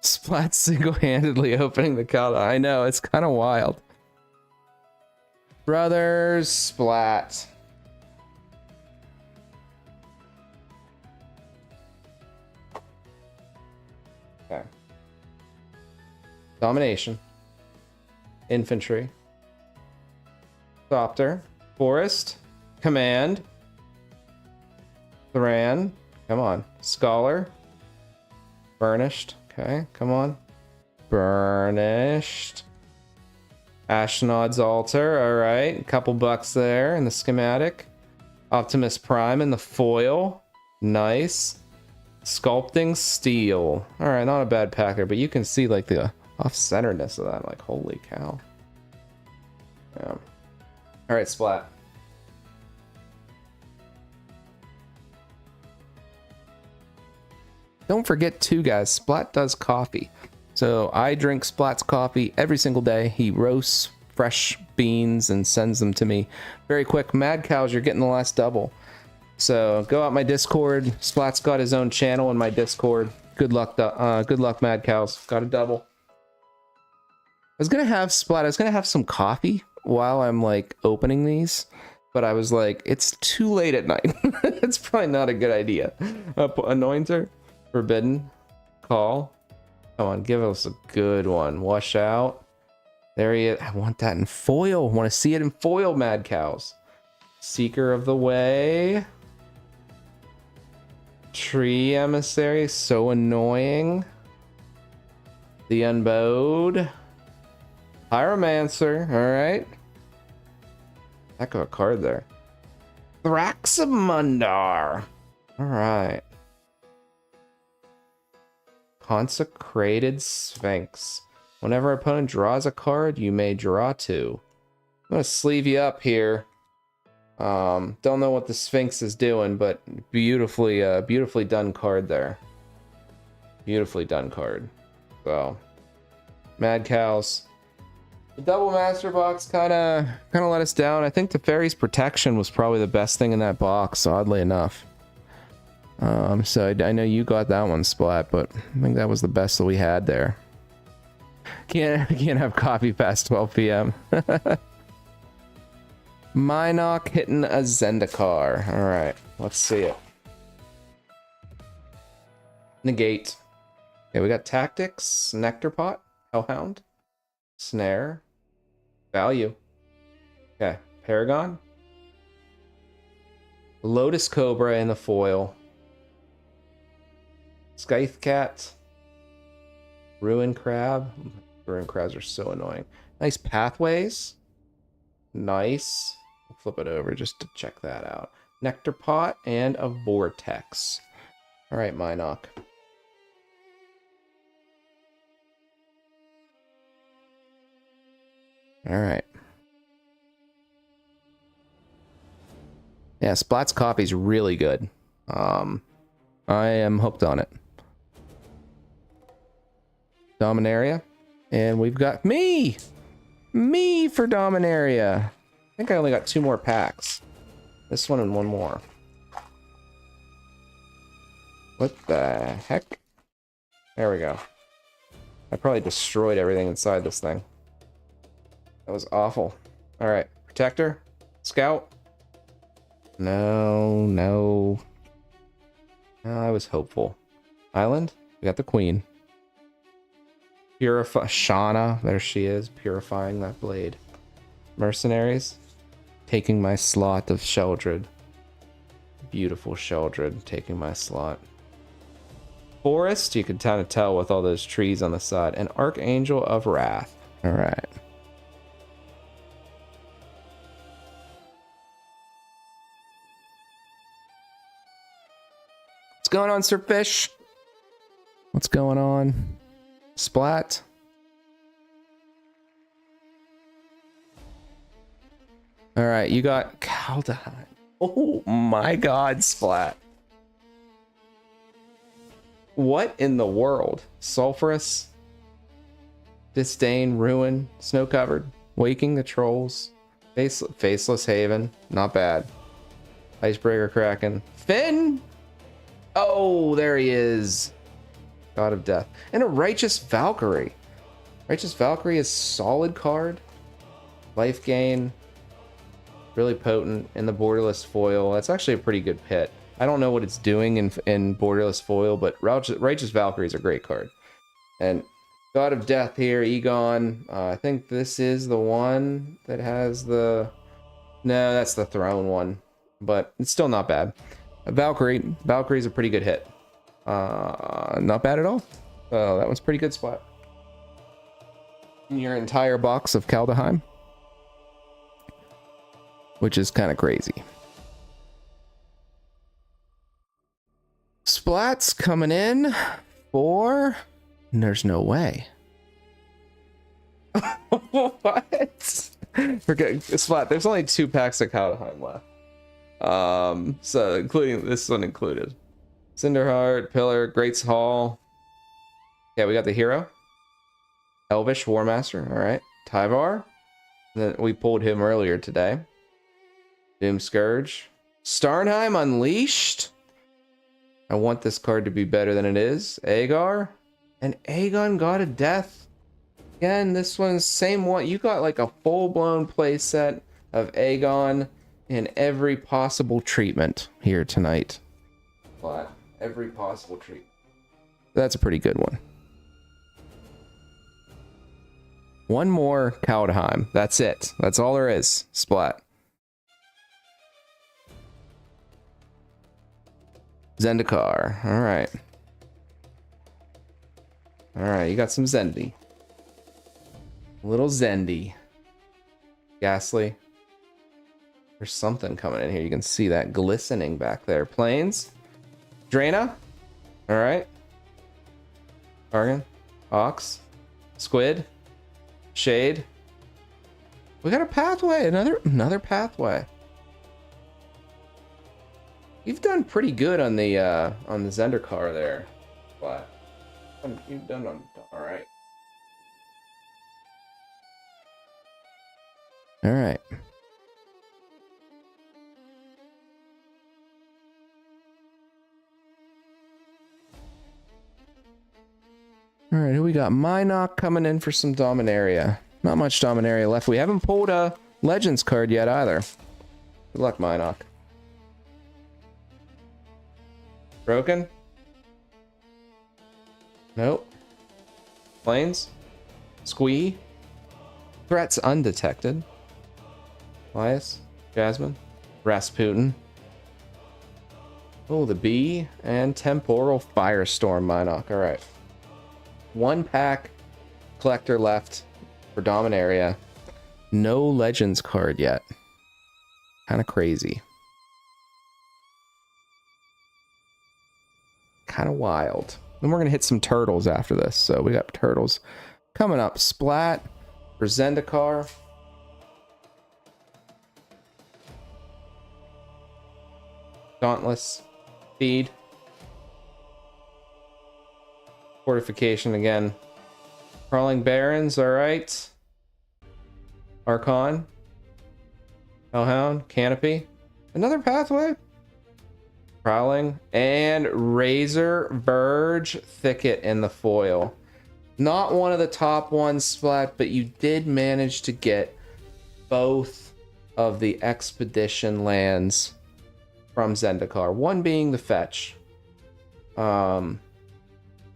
Splat single-handedly opening the Kata. I know, it's kind of wild. Brothers, Splat. Okay. Domination. Infantry. Thopter. Forest. Command. Thran. Come on. Scholar. Burnished. Okay, come on. Burnished. Ashnod's Altar, alright. A couple bucks there in the schematic. Optimus Prime in the foil. Nice. Sculpting Steel. Alright, not a bad pack there, but you can see like the off-centeredness of that. Like, holy cow. Yeah. Alright, Splat. Don't forget too, guys, Splat does coffee. So I drink Splat's coffee every single day. He roasts fresh beans and sends them to me very quick. Mad Cows, you're getting the last double. So go out my Discord. Splat's got his own channel in my Discord. Good luck, Mad Cows. Got a double. I was gonna have Splat. I was gonna have some coffee while I'm like opening these, but I was like, it's too late at night. It's probably not a good idea. Anointer, Forbidden, Call. Come on, give us a good one. Wash out. There he is. I want that in foil. I want to see it in foil, Mad Cows. Seeker of the Way. Tree Emissary, so annoying. The Unbowed. Pyromancer, alright. Heck of a card there. Thraxamundar. Alright. Consecrated Sphinx. Whenever our opponent draws a card, you may draw two. I'm gonna sleeve you up here. Don't know what the Sphinx is doing, but beautifully done card there. Beautifully done card. So, Mad Cows. The double master box kind of let us down. I think the Fairy's Protection was probably the best thing in that box, oddly enough. So I know you got that one, Splat, but I think that was the best that we had there. Can't have coffee past 12 p.m. Minoc hitting a Zendikar. All right, let's see it. Negate. Okay, we got Tactics, Nectar Pot, Hellhound, Snare, Value. Okay, Paragon, Lotus Cobra in the foil, Scythe Cat, Ruin Crab. Ruin Crabs are so annoying. Nice Pathways. Nice. I'll flip it over just to check that out. Nectar Pot and a Vortex. All right, Minoc. All right. Yeah, Splat's coffee's really good. I am hooked on it. Dominaria. And we've got me! Me for Dominaria. I think I only got 2 more packs. This one and 1 more. What the heck? There we go. I probably destroyed everything inside this thing. That was awful. Alright, Protector. Scout. No, no. No, I was hopeful. Island. We got the Queen. Purify. Shauna. There she is. Purifying that blade. Mercenaries. Taking my slot of Sheldred. Beautiful Sheldred taking my slot. Forest. You can kind of tell with all those trees on the side. And Archangel of Wrath. Alright. What's going on, Sir Fish? What's going on? Splat. All right, you got Kaldheim. Oh my God, Splat. What in the world? Sulphurous, Disdain, Ruin, Snow Covered, Waking the Trolls, Faceless Haven, not bad. Icebreaker Kraken, Finn. Oh, there he is. God of Death. And a Righteous Valkyrie. Righteous Valkyrie is solid card. Life gain. Really potent in the borderless foil. That's actually a pretty good pit. I don't know what it's doing in borderless foil, but Righteous Valkyrie is a great card. And God of Death here, Egon. I think this is the one that has the... No, that's the Throne one. But it's still not bad. Valkyrie is a pretty good hit. Not bad at all. Oh, that one's pretty good, Splat. in your entire box of Kaldheim, which is kind of crazy. Splats coming in for... There's no way. What? Forget Splat. There's only 2 packs of Kaldheim left. So including this one included. Cinderheart, Pillar, Great's Hall. Yeah, we got the hero. Elvish, War Master. All right. Tyvar. Then we pulled him earlier today. Doom Scourge. Starnheim Unleashed. I want this card to be better than it is. Agar. And Aegon God of Death. Again, this one's same one. You got like a full-blown play set of Aegon in every possible treatment here tonight. But every possible treatment. That's a pretty good one. One more Kaldheim. That's it. That's all there is. Splat. Zendikar. All right. All right, you got some Zendi. Little Zendi. Ghastly. There's something coming in here. You can see that glistening back there. Plains. Draena. All right. Argon. Ox. Squid. Shade. We got a pathway. Another pathway. You've done pretty good on the Zendikar there. But you've done all right. All right. All right, who we got? Minok coming in for some Dominaria. Not much Dominaria left. We haven't pulled a Legends card yet either. Good luck, Minok. Broken? Nope. Plains? Squee? Threats undetected. Elias? Jasmine? Rasputin? Oh, the Bee and Temporal Firestorm Minok. Alright. 1 pack collector left for Dominaria. No Legends card yet. Kind of crazy. Kind of wild. Then we're going to hit some turtles after this. So we got turtles coming up. Splat for Zendikar. Dauntless. Feed. Fortification again. Crawling Barons, alright. Archon. Hellhound. Canopy. Another pathway. Prowling. And Razor Verge Thicket in the foil. Not one of the top ones, Splat, but you did manage to get both of the Expedition lands from Zendikar. One being the fetch.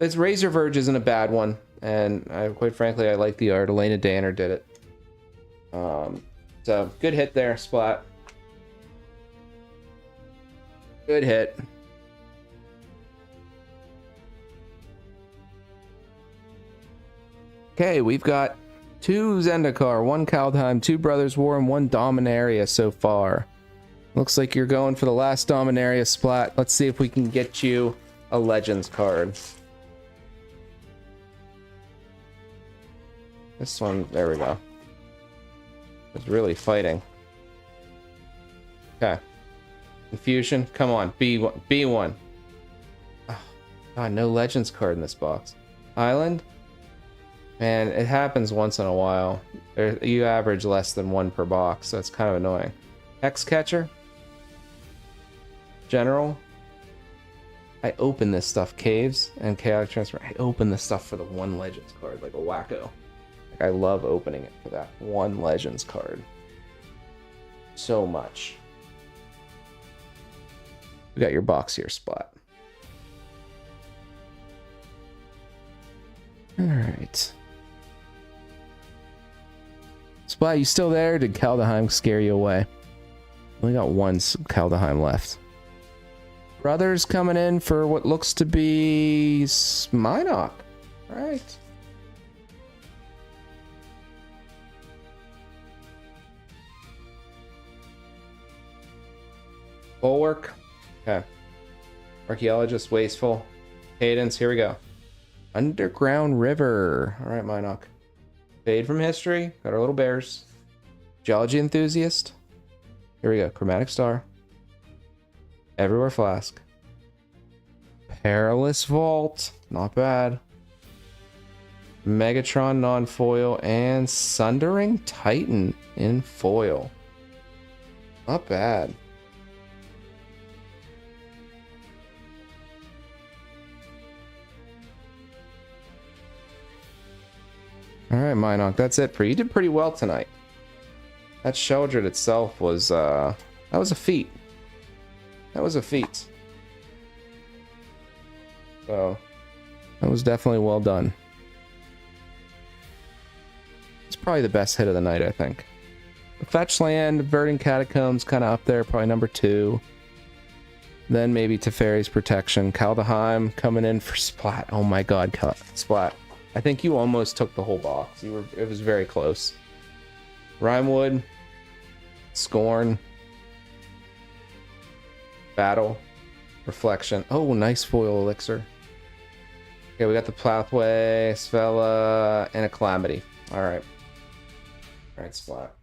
This Razor Verge isn't a bad one, and quite frankly, I like the art. Elena Danner did it. So good hit there, Splat. Good hit. Okay, we've got 2 Zendikar, 1 Kaldheim, 2 Brothers War, and 1 Dominaria so far. Looks like you're going for the last Dominaria, Splat. Let's see if we can get you a Legends card. This one, there we go. It's really fighting. Okay. Confusion, come on, B1. B1. Oh, God, no Legends card in this box. Island? Man, it happens once in a while. You average less than 1 per box, so it's kind of annoying. Hexcatcher? General? I open this stuff. Caves and Chaotic Transfer. I open this stuff for the 1 Legends card, like a wacko. Like, I love opening it for that 1 Legends card. So much. We got your box here, Splat. Alright. Splat, you still there? Did Kaldheim scare you away? Only got 1 Kaldheim left. Brothers coming in for what looks to be Minok. Alright. Bulwark. Okay. Archaeologist, Wasteful. Cadence, here we go. Underground River. All right, Minoc. Fade from History. Got our little bears. Geology Enthusiast. Here we go. Chromatic Star. Everywhere Flask. Perilous Vault. Not bad. Megatron non-foil and Sundering Titan in foil. Not bad. All right, Minoc, that's it for you. You did pretty well tonight. That Sheldred itself was, that was a feat. That was a feat. So, that was definitely well done. It's probably the best hit of the night, I think. Fetch Land, Verdant Catacombs, kind of up there, probably number 2. Then maybe Teferi's Protection. Kaldheim coming in for Splat. Oh my god, Splat. I think you almost took the whole box. It was very close. Rimewood, Scorn, Battle, Reflection. Oh, nice foil elixir. Okay, we got the Pathway, Svella, and a Calamity. All right. All right, Splat.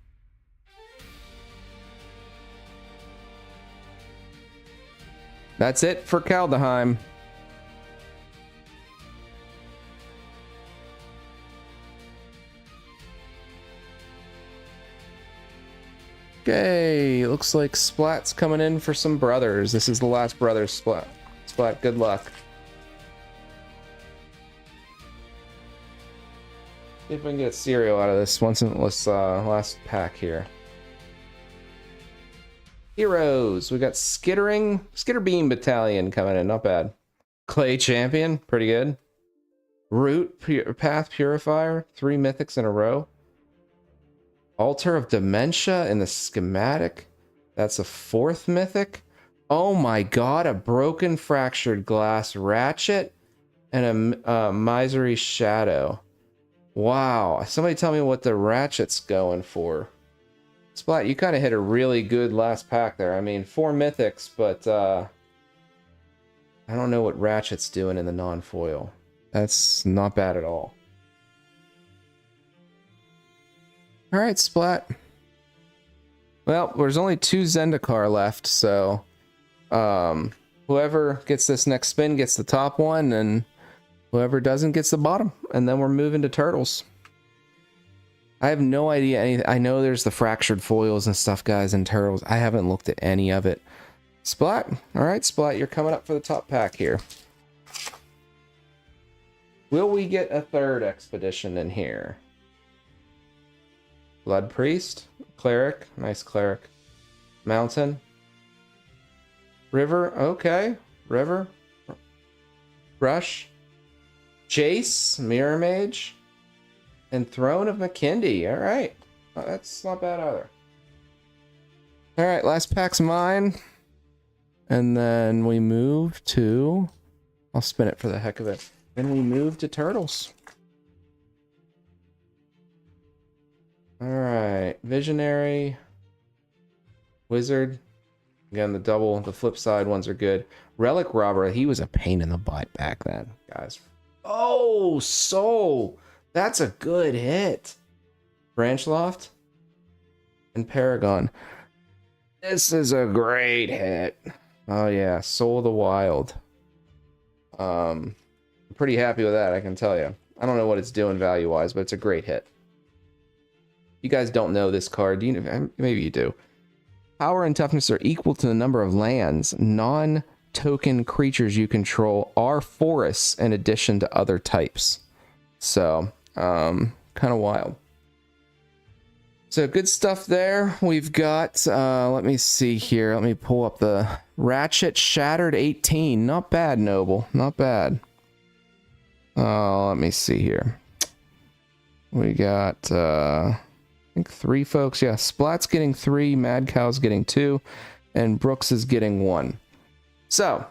That's it for Kaldheim. Okay, looks like Splat's coming in for some brothers. This is the last brothers Splat. Splat, good luck. See if we can get cereal out of this once in this last pack here. Heroes, we got Skitter Beam Battalion coming in, not bad. Clay Champion, pretty good. Root Path Purifier, 3 mythics in a row. Altar of Dementia in the schematic. That's a 4th mythic. Oh my god, a Broken Fractured Glass Ratchet and a Misery Shadow. Wow, somebody tell me what the Ratchet's going for. Splat, you kind of hit a really good last pack there. I mean, 4 mythics, but I don't know what Ratchet's doing in the non-foil. That's not bad at all. Alright, Splat. Well, there's only 2 Zendikar left, so whoever gets this next spin gets the top one, and whoever doesn't gets the bottom. And then we're moving to Turtles. I have no idea anything. I know there's the fractured foils and stuff, guys, in Turtles. I haven't looked at any of it. Splat. Alright, Splat, you're coming up for the top pack here. Will we get a 3rd expedition in here? Blood Priest, Cleric, nice Cleric. Mountain. River, okay. River. Rush. Jace, Mirror Mage. And Throne of Makindi, alright. Oh, that's not bad either. Alright, last pack's mine. And then we move to... I'll spin it for the heck of it. Then we move to Turtles. Alright, Visionary, Wizard. Again, the flip side ones are good. Relic Robber, he was a pain in the butt back then, guys. Oh, Soul! That's a good hit. Branchloft and Paragon. This is a great hit. Oh yeah, Soul of the Wild. I'm pretty happy with that, I can tell you. I don't know what it's doing value-wise, but it's a great hit. You guys don't know this card. Do you know? Maybe you do. Power and toughness are equal to the number of lands. Non-token creatures you control are forests in addition to other types. So, kind of wild. So good stuff there. We've got, let me see here. Let me pull up the Ratchet Shattered 18. Not bad, Noble. Not bad. Let me see here. We got, I think 3 folks. Yeah, Splat's getting 3, Mad Cow's getting 2, and Brooks is getting 1. So,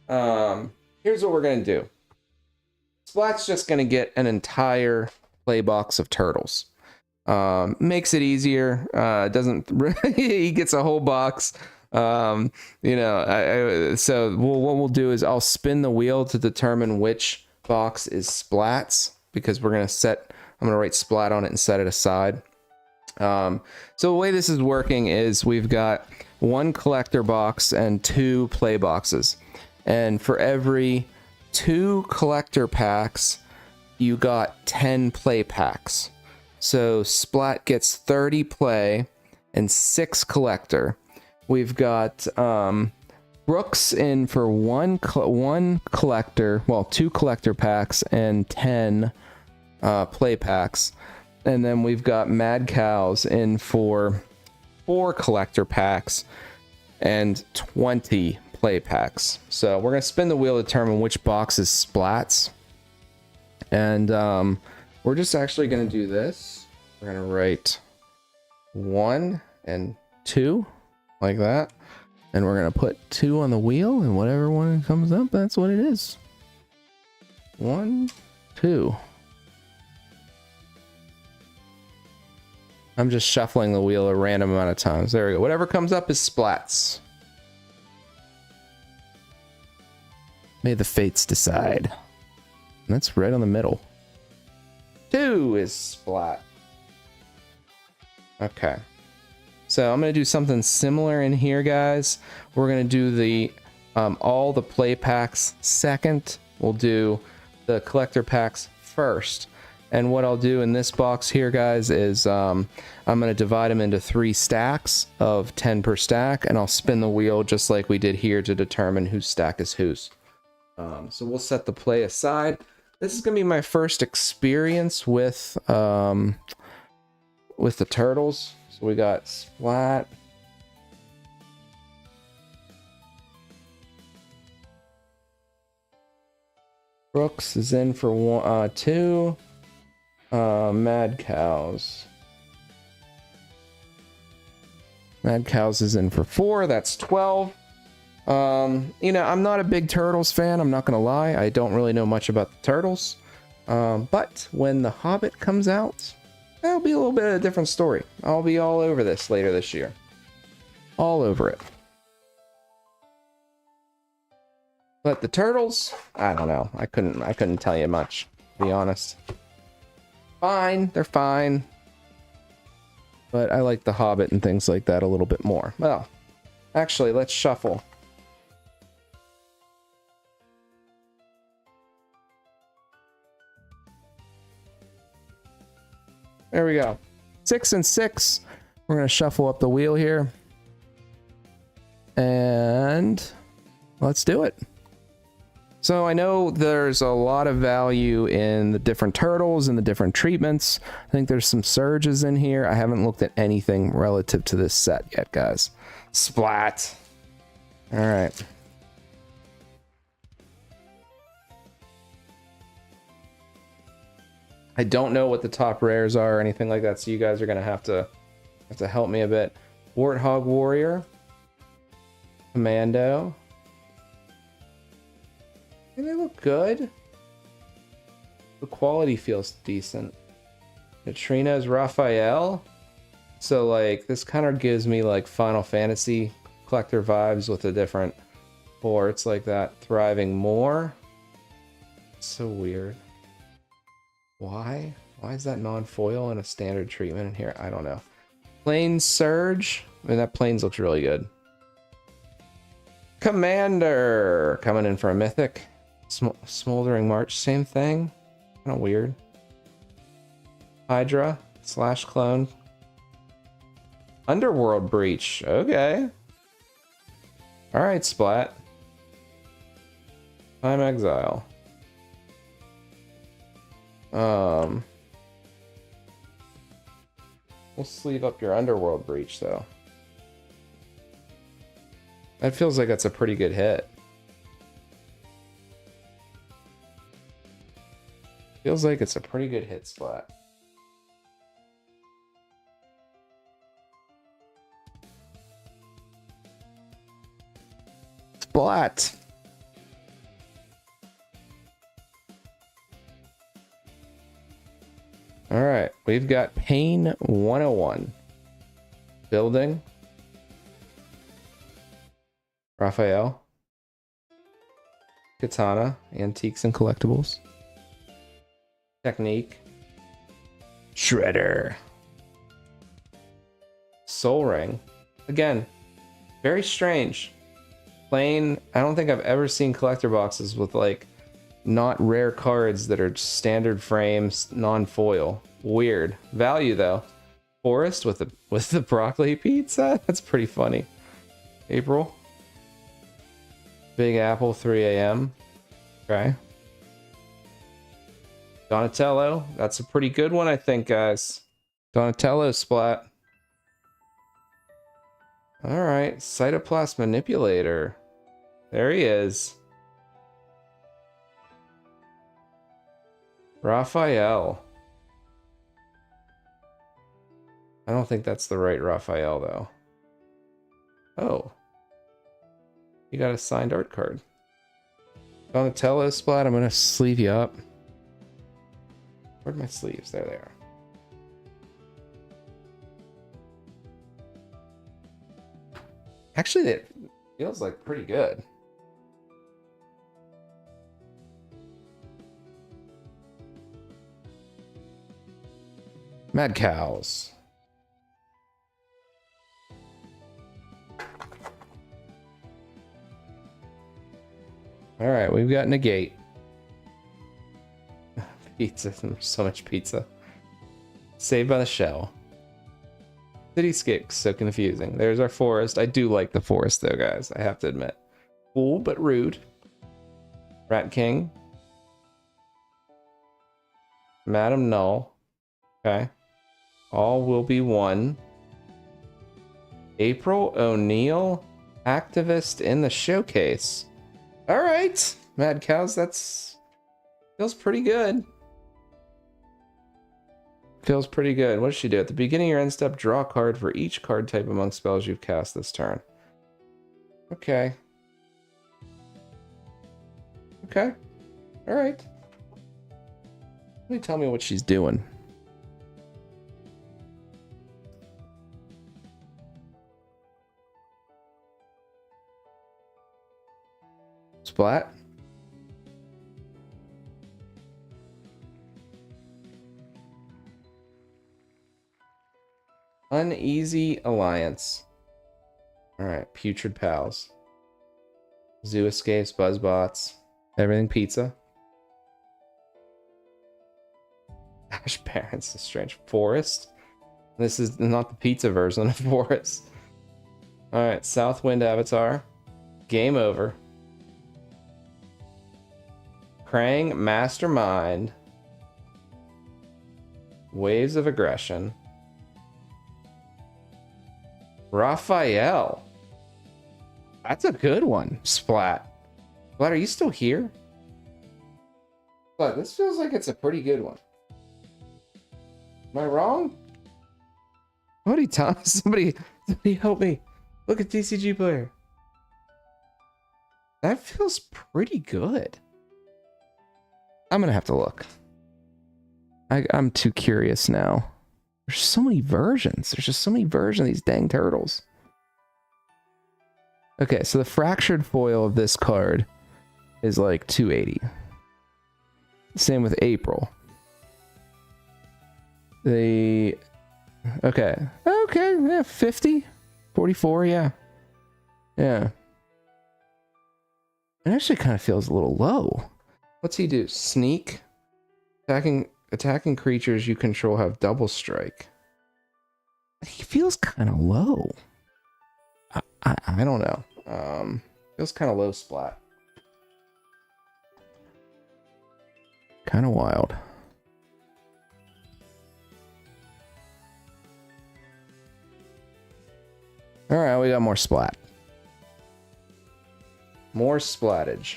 here's what we're going to do. Splat's just going to get an entire play box of Turtles. Makes it easier. Doesn't he gets a whole box. You know, so what we'll do is I'll spin the wheel to determine which box is splats, because we're gonna set. I'm gonna write splat on it and set it aside. So the way this is working is we've got one collector box and two play boxes, and for every 2 collector packs, you got 10 play packs. So splat gets 30 play and 6 collector. We've got Brooks in for one collector, well, 2 collector packs and 10 play packs. And then we've got Mad Cows in for 4 collector packs and 20 play packs. So we're going to spin the wheel to determine which box is splats. And we're just actually going to do this. We're going to write 1 and 2 like that. And we're going to put 2 on the wheel, and whatever one comes up, that's what it is. 1, 2. I'm just shuffling the wheel a random amount of times. There we go. Whatever comes up is splats. May the fates decide. And that's right on the middle. 2 is splat. Okay. So I'm going to do something similar in here, guys. We're going to do the all the play packs second. We'll do the collector packs first. And what I'll do in this box here, guys, is I'm going to divide them into 3 stacks of 10 per stack, and I'll spin the wheel just like we did here to determine whose stack is whose. So we'll set the play aside. This is going to be my first experience with the turtles. So we got splat. Brooks is in for 2. Mad Cows. Mad Cows is in for 4. That's 12. You know, I'm not a big Turtles fan. I'm not gonna lie. I don't really know much about the Turtles. But when The Hobbit comes out, that'll be a little bit of a different story. I'll be all over this later this year. All over it. But the Turtles, I don't know. I couldn't tell you much, to be honest. Fine, they're fine. But I like The Hobbit and things like that a little bit more. Well, actually, let's shuffle. There we go. 6 and 6. We're going to shuffle up the wheel here. And let's do it. So I know there's a lot of value in the different turtles and the different treatments. I think there's some surges in here. I haven't looked at anything relative to this set yet, guys. Splat. All right. I don't know what the top rares are or anything like that, so you guys are gonna have to help me a bit. Warthog Warrior, Commando. And they look good. The quality feels decent. Neutrinos Raphael. So like this kind of gives me like Final Fantasy collector vibes with a different ports like that. Thriving More. It's so weird. Why? Why is that non-foil and a standard treatment in here? I don't know. Plains Surge. I mean, that Plains looks really good. Commander coming in for a mythic. Smoldering March, same thing. Kind of weird. Hydra / clone. Underworld Breach. Okay. All right, Splat. Time Exile. We'll sleeve up your Underworld Breach, though. That feels like that's a pretty good hit. Feels like it's a pretty good hit, Splat. Splat. All right, we've got Pain 101. Building. Raphael. Katana, Antiques and Collectibles. Technique. Shredder. Soul Ring. Again, very strange. Plain, I don't think I've ever seen collector boxes with like not rare cards that are standard frames, non-foil. Weird. Value though. Forest with the broccoli pizza? That's pretty funny. April. Big Apple 3 a.m. Okay. Donatello. That's a pretty good one, I think, guys. Donatello splat. Alright. Cytoplast Manipulator. There he is. Raphael. I don't think that's the right Raphael, though. Oh. You got a signed art card. Donatello splat. I'm going to sleeve you up. Where'd my sleeves? There they are. Actually, it feels like pretty good. Mad Cows. All right, we've got Negate. Pizza, so much pizza. Saved by the Shell. Cityscape, so confusing. There's our forest. I do like the forest though, guys. I have to admit. Cool, but rude. Rat King. Madam Null. Okay. All will be one. April O'Neil. Activist in the showcase. All right, Mad Cows, that's feels pretty good. Feels pretty good. What does she do? At the beginning of your end step, draw a card for each card type among spells you've cast this turn. Okay. Okay. All right. Let me tell me what she's doing. Splat. Uneasy Alliance. Alright, Putrid Pals. Zoo Escapes, Buzzbots. Everything Pizza. Ash Barrens, a strange forest. This is not the pizza version of Forest. Alright, Southwind Avatar. Game over. Krang Mastermind. Waves of Aggression. Raphael. That's a good one. Splat. Splat, are you still here? Splat, this feels like it's a pretty good one. Am I wrong? Somebody tell me. Somebody help me. Look at TCG player. That feels pretty good. I'm gonna have to look. I'm too curious now. There's so many versions. There's just so many versions of these dang turtles. Okay, so the fractured foil of this card is like 280. Same with April. Okay, yeah, 50, 44, yeah. It actually kind of feels a little low. What's he do? Sneak. Attacking creatures you control have double strike. He feels kind of low. I don't know. Feels kind of low splat. Kind of wild. All right, we got more splat. More splattage.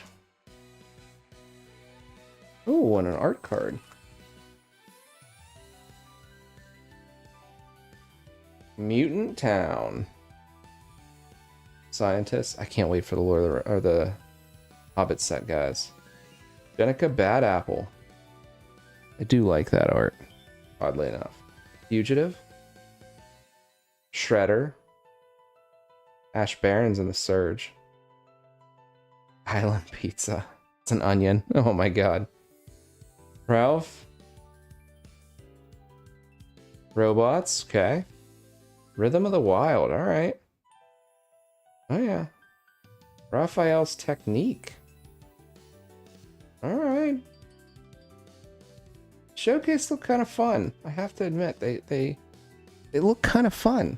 Oh, and an art card. Mutant Town. Scientists. I can't wait for the Lord or the Hobbit set, guys. Jenica Bad Apple. I do like that art, oddly enough. Fugitive. Shredder. Ash Barrens and the Surge. Island pizza. It's an onion. Oh my god. Ralph. Robots. Okay. Rhythm of the Wild. All right. Oh yeah. Raphael's Technique. All right. Showcase look kind of fun. I have to admit, they look kind of fun.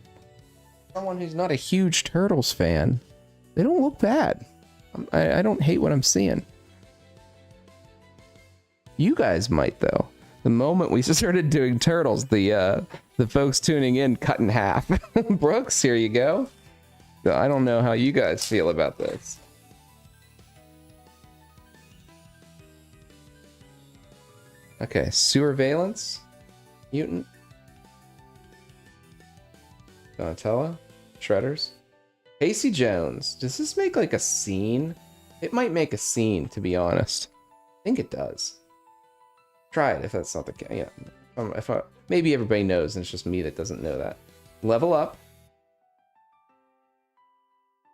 Someone who's not a huge Turtles fan, they don't look bad. I don't hate what I'm seeing. You guys might though. The moment we started doing Turtles, the folks tuning in cut in half. Brooks, here you go. I don't know how you guys feel about this. Okay, Surveillance, Mutant, Donatello, Shredders, Casey Jones. Does this make like a scene? It might make a scene, to be honest. I think it does. Try it if that's not the case. Yeah, maybe everybody knows and it's just me that doesn't know that. Level Up,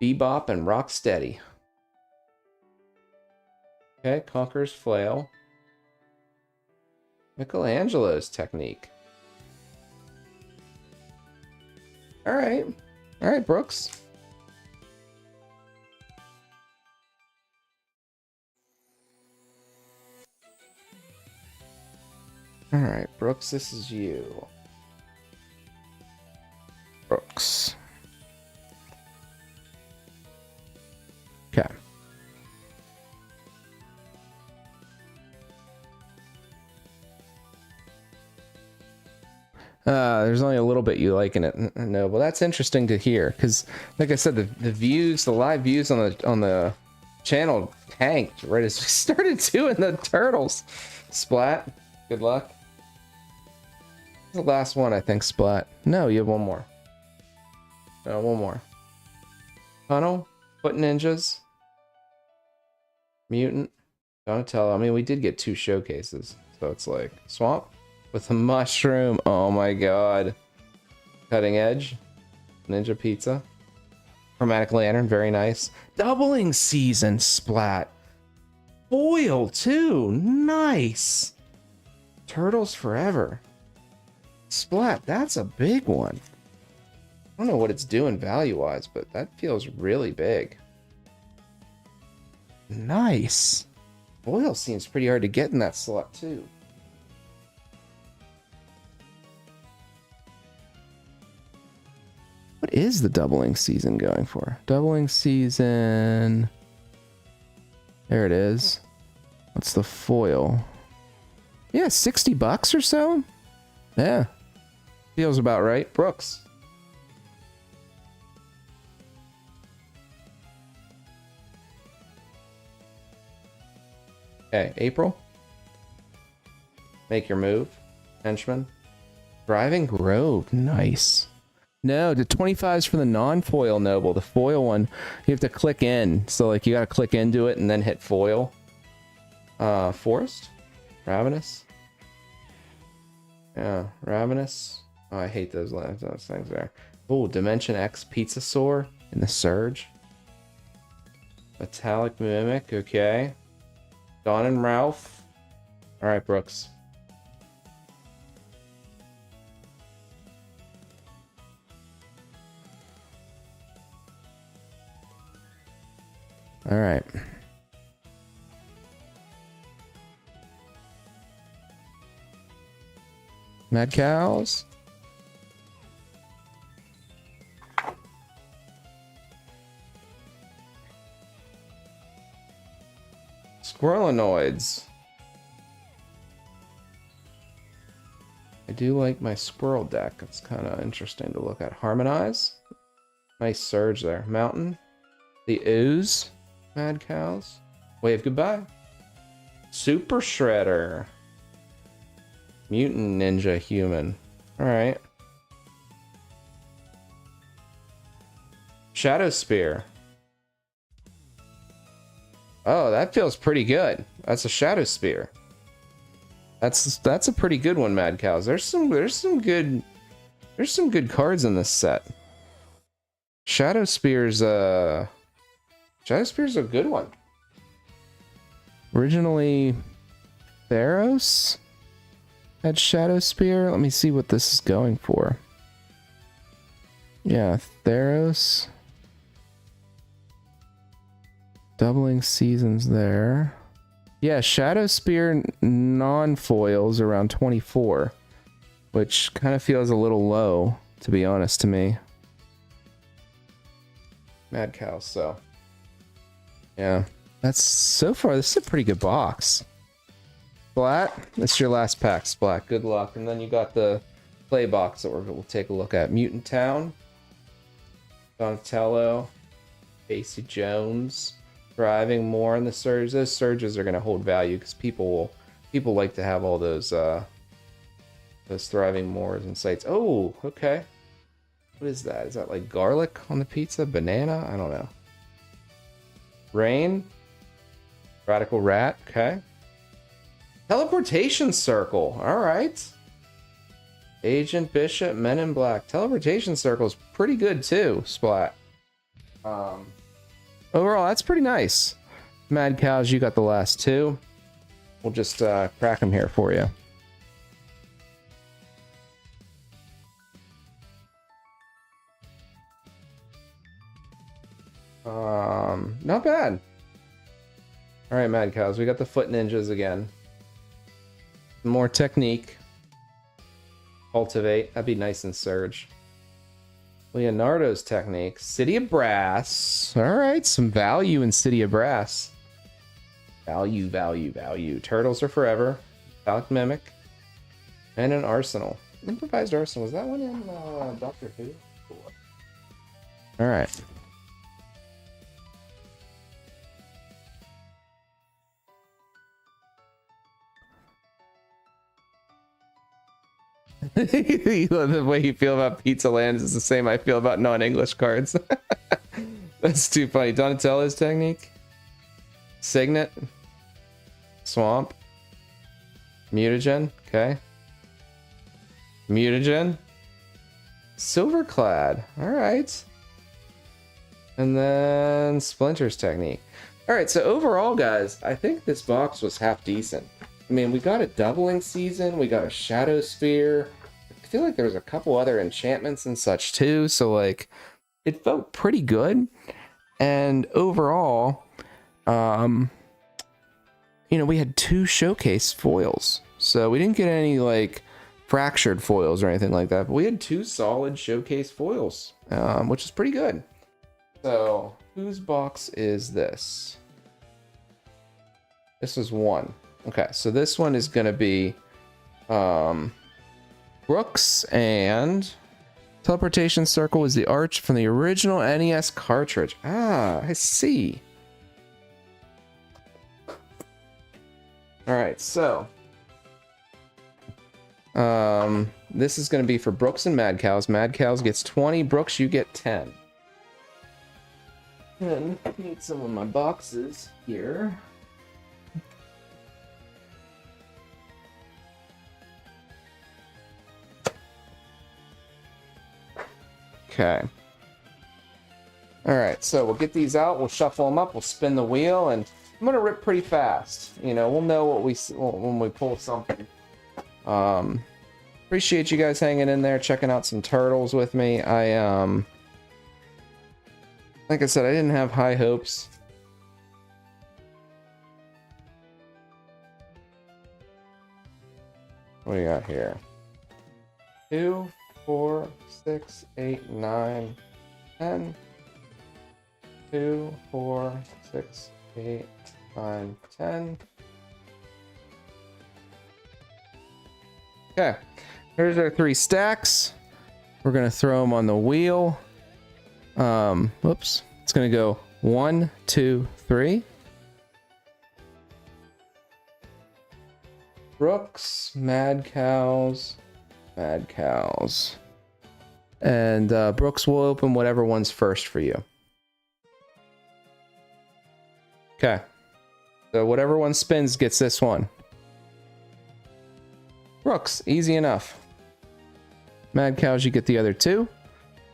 Bebop, and Rocksteady. Okay, Conqueror's Flail. Michelangelo's Technique. All right, Brooks. All right, Brooks, this is you. Brooks. Okay. There's only a little bit you like in it. No, well, that's interesting to hear because, like I said, the live views on the channel tanked right as we started doing the Turtles. Splat, good luck. The last one, I think. Splat. No, you have one more. No, one more. Tunnel, Foot Ninjas, Mutant, Donatello. I mean, we did get 2 showcases, so it's like Swamp. With a mushroom. Oh my god. Cutting Edge. Ninja Pizza. Chromatic Lantern. Very nice. Doubling Season. Splat. Foil too. Nice. Turtles Forever. Splat. That's a big one. I don't know what it's doing value-wise, but that feels really big. Nice. Foil seems pretty hard to get in that slot too. What is the doubling season going for? Doubling season. There it is. What's the foil? Yeah, $60 or so? Yeah. Feels about right. Brooks. Okay, April. Make your move. Henchman. Driving Grove. Nice. No, the 25s for the non-foil noble. The foil one, you have to click in. So, like, you gotta click into it and then hit foil. Forest? Ravenous? Yeah, Ravenous. Oh, I hate those things there. Oh, Dimension X Pizza Soar in the Surge. Metallic Mimic, okay. Don and Ralph. Alright, Brooks. All right. Mad Cows. Squirrelinoids. I do like my squirrel deck. It's kind of interesting to look at. Harmonize. Nice surge there. Mountain. The Ooze. Mad Cows. Wave Goodbye. Super Shredder. Mutant Ninja Human. Alright. Shadow Spear. Oh, that feels pretty good. That's a Shadow Spear. That's a pretty good one, Mad Cows. There's some good cards in this set. Shadow Spear's a good one. Originally, Theros had Shadow Spear. Let me see what this is going for. Yeah, Theros. Doubling seasons there. Yeah, Shadow Spear non-foils around 24, which kind of feels a little low, to be honest to me. Mad Cows, so. Yeah, that's so far, this is a pretty good box. Splat, that's your last pack, Splat. Good luck. And then you got the play box that we'll take a look at. Mutant Town, Donatello, Casey Jones, thriving more in the surge. Those surges are going to hold value because people like to have all those thriving mores and sites. Oh, okay. What is that? Is that like garlic on the pizza? Banana? I don't know. Rain, Radical Rat. Okay. Teleportation Circle. All right. Agent Bishop, Men in Black. Teleportation Circle is pretty good too, Splat. Overall, that's pretty nice. Mad Cows, you got the last two. We'll just crack them here for you. Not bad. All right, Mad Cows, we got the Foot Ninjas again. More technique. Cultivate. That'd be nice and Surge. Leonardo's technique. City of Brass. All right, some value in City of Brass. Value, value, value. Turtles are forever. Phallic Mimic. And an Arsenal. Improvised Arsenal. Was that one in Doctor Who? All right. The way you feel about Pizza Lands is the same I feel about non-English cards. That's too funny. Donatello's technique. Signet. Swamp. Mutagen. Okay. Mutagen. Silverclad. Alright. And then Splinter's technique. Alright, so overall, guys, I think this box was half decent. I mean, we got a doubling season, we got a Shadow Spear. I feel like there was a couple other enchantments and such too, so like, it felt pretty good. And overall, you know, we had 2 showcase foils. So we didn't get any like fractured foils or anything like that, but we had 2 solid showcase foils, which is pretty good. So, whose box is this? This was 1. Okay, so this one is going to be Brooks, and Teleportation Circle is the arch from the original NES cartridge. Ah, I see. Alright, so this is going to be for Brooks and Mad Cows. Mad Cows gets 20, Brooks, you get 10. And I need some of my boxes here. Okay. Alright, so we'll get these out, we'll shuffle them up, we'll spin the wheel, and I'm gonna rip pretty fast. You know, we'll know what when we pull something. Appreciate you guys hanging in there, checking out some turtles with me. Like I said, I didn't have high hopes. What do you got here? 2, 4, 6, 8, 9, 10. 2, 4, 6, 8, 9, 10. Okay, here's our 3 stacks. We're gonna throw them on the wheel. Whoops. It's gonna go 1, 2, 3. Brooks, Mad Cows, Mad Cows. And Brooks will open whatever one's first for you. Okay. So whatever one spins gets this one. Brooks, easy enough. Mad Cows, you get the other 2.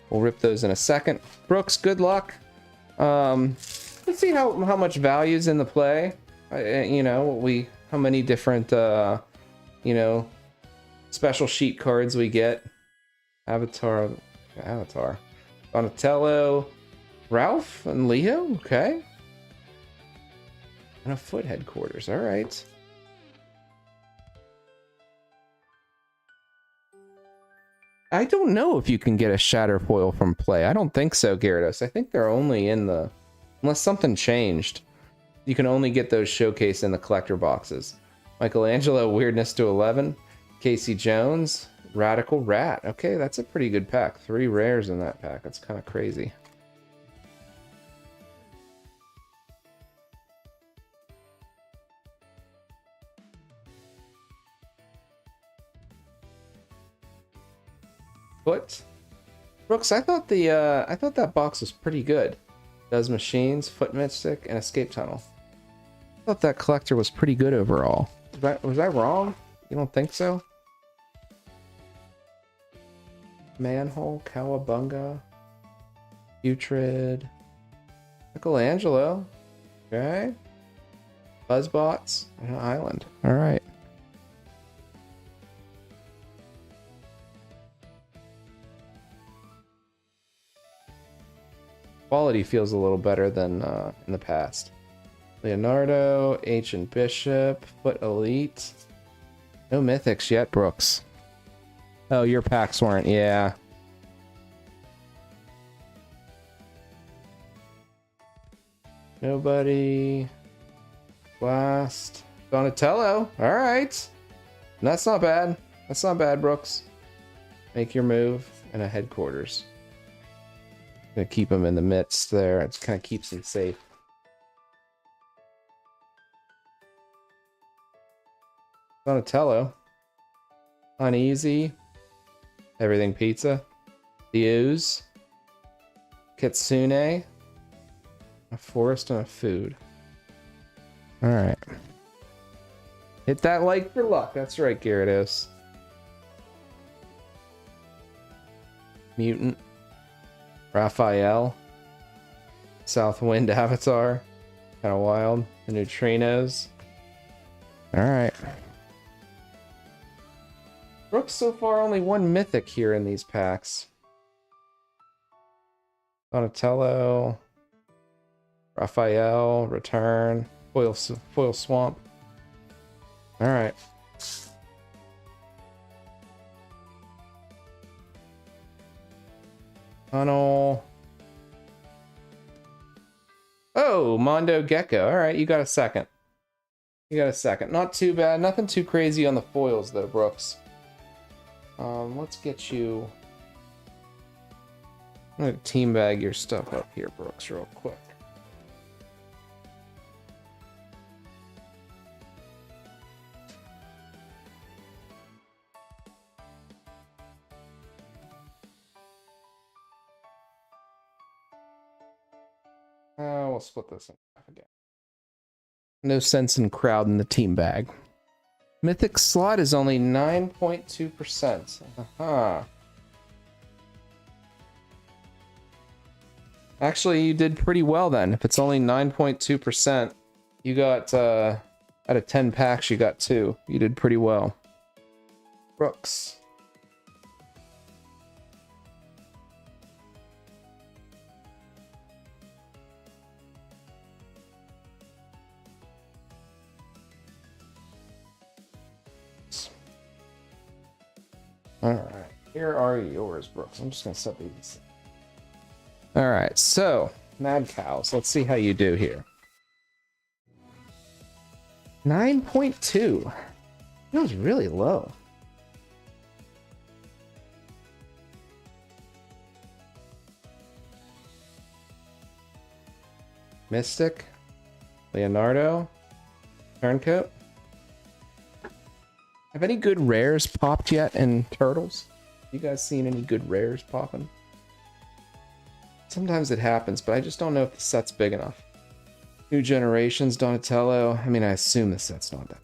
We'll rip those in a second. Brooks, good luck. Let's see how much value's in the play. You know, how many different, you know, special sheet cards we get. Avatar. Donatello, Ralph, and Leo? Okay. And a foot headquarters, alright. I don't know if you can get a shatter foil from play. I don't think so, Gyarados. I think they're only in the... Unless something changed. You can only get those showcased in the collector boxes. Michelangelo, Weirdness to 11. Casey Jones, Radical Rat. Okay, that's a pretty good pack. 3 rares in that pack. That's kind of crazy. Foot. Brooks, I thought that box was pretty good. Does machines, foot mystic, and escape tunnel. I thought that collector was pretty good overall. Was I wrong? You don't think so? Manhole, Cowabunga, Putrid, Michelangelo, okay. Buzzbots, and an island. Alright. Quality feels a little better than in the past. Leonardo, Ancient Bishop, Foot Elite. No mythics yet, Brooks. Oh, your packs weren't, yeah. Nobody. Blast. Donatello, alright. That's not bad. That's not bad, Brooks. Make your move and a headquarters. Gonna keep him in the midst there. It kind of keeps him safe. Donatello. Uneasy. Everything Pizza. The Ooze. Kitsune. A forest and a food. Alright. Hit that like for luck. That's right, Gyarados. Mutant. Raphael. Southwind Avatar. Kind of wild. The Neutrinos. Alright. Brooks so far only 1 mythic here in these packs. Donatello. Raphael. Return. Foil Swamp. Alright. Tunnel. Oh, Mondo Gecko. Alright, you got a second. You got a second. Not too bad. Nothing too crazy on the foils, though, Brooks. Let's get you... I'm gonna teabag your stuff up here, Brooks, real quick. We'll split this in half again. No sense in crowding the team bag. Mythic slot is only 9.2%. Actually, you did pretty well then. If it's only 9.2%, you got, out of 10 packs, you got 2. You did pretty well. Brooks. Alright, here are yours, Brooks. I'm just gonna set these. Alright, so, Mad Cows. Let's see how you do here. 9.2. Feels really low. Mystic. Leonardo. Turncoat. Have any good rares popped yet in Turtles? You guys seen any good rares popping? Sometimes it happens, but I just don't know if the set's big enough. New Generations, Donatello. I mean, I assume the set's not that.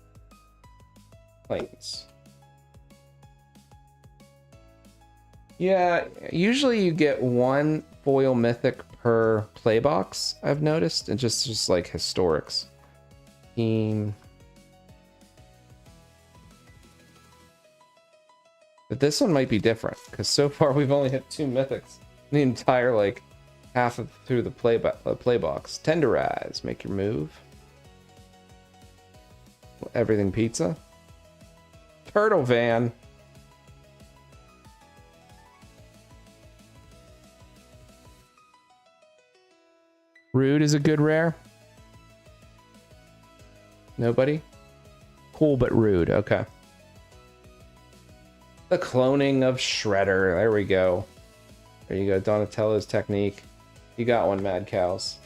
Planes. Yeah, usually you get 1 foil mythic per playbox, I've noticed, and just like historics. Team. But this one might be different, because so far we've only hit 2 mythics. The entire, like, half of through the play box. Tenderize, make your move. Everything pizza. Turtle Van. Rude is a good rare. Nobody? Cool but rude, okay. The cloning of Shredder, there we go. There you go, Donatello's technique. You got one, Mad Cows.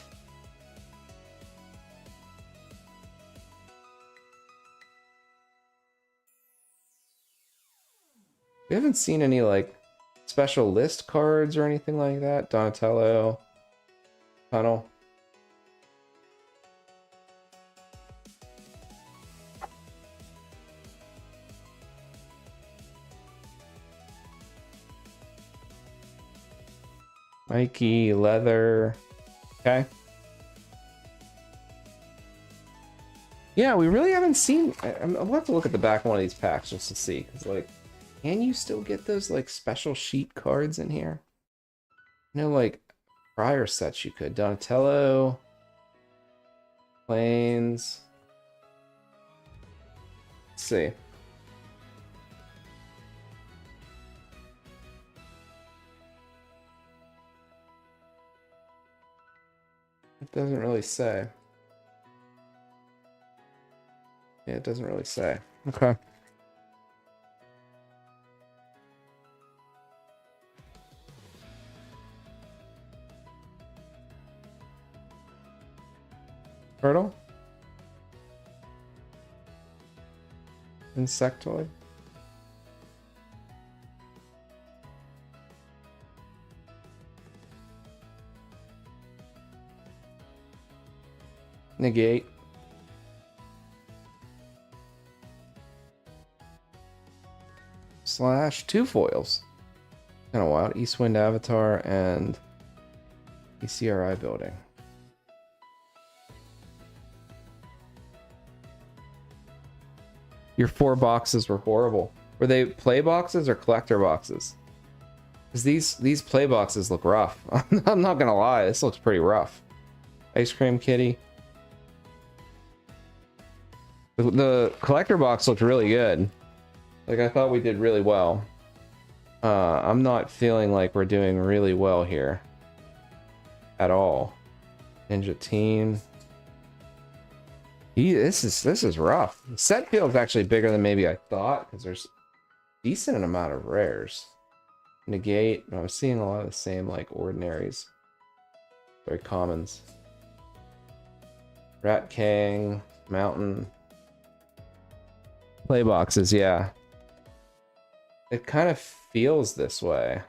We haven't seen any, like, special list cards or anything like that. Donatello. Tunnel. Mikey, leather. Okay. Yeah, we really haven't seen... I'll have to look at the back of one of these packs just to see. Because, like, can you still get those, like, special sheet cards in here? You know, like, prior sets you could. Donatello. Planes. Let's see. It doesn't really say. Yeah, it doesn't really say. Okay. Turtle? Insectoid? Negate. Slash 2 foils. Kind of wild. Eastwind Avatar and ECRI building. Your 4 boxes were horrible. Were they play boxes or collector boxes? Because these play boxes look rough. I'm not gonna lie, this looks pretty rough. Ice Cream Kitty. The collector box looked really good. Like, I thought we did really well. I'm not feeling like we're doing really well here. At all. Ninja Team. This is rough. The set feels actually bigger than maybe I thought, because there's a decent amount of rares. Negate. I'm seeing a lot of the same, like, ordinaries. Very commons. Rat King. Mountain. Play boxes, yeah. It kind of feels this way.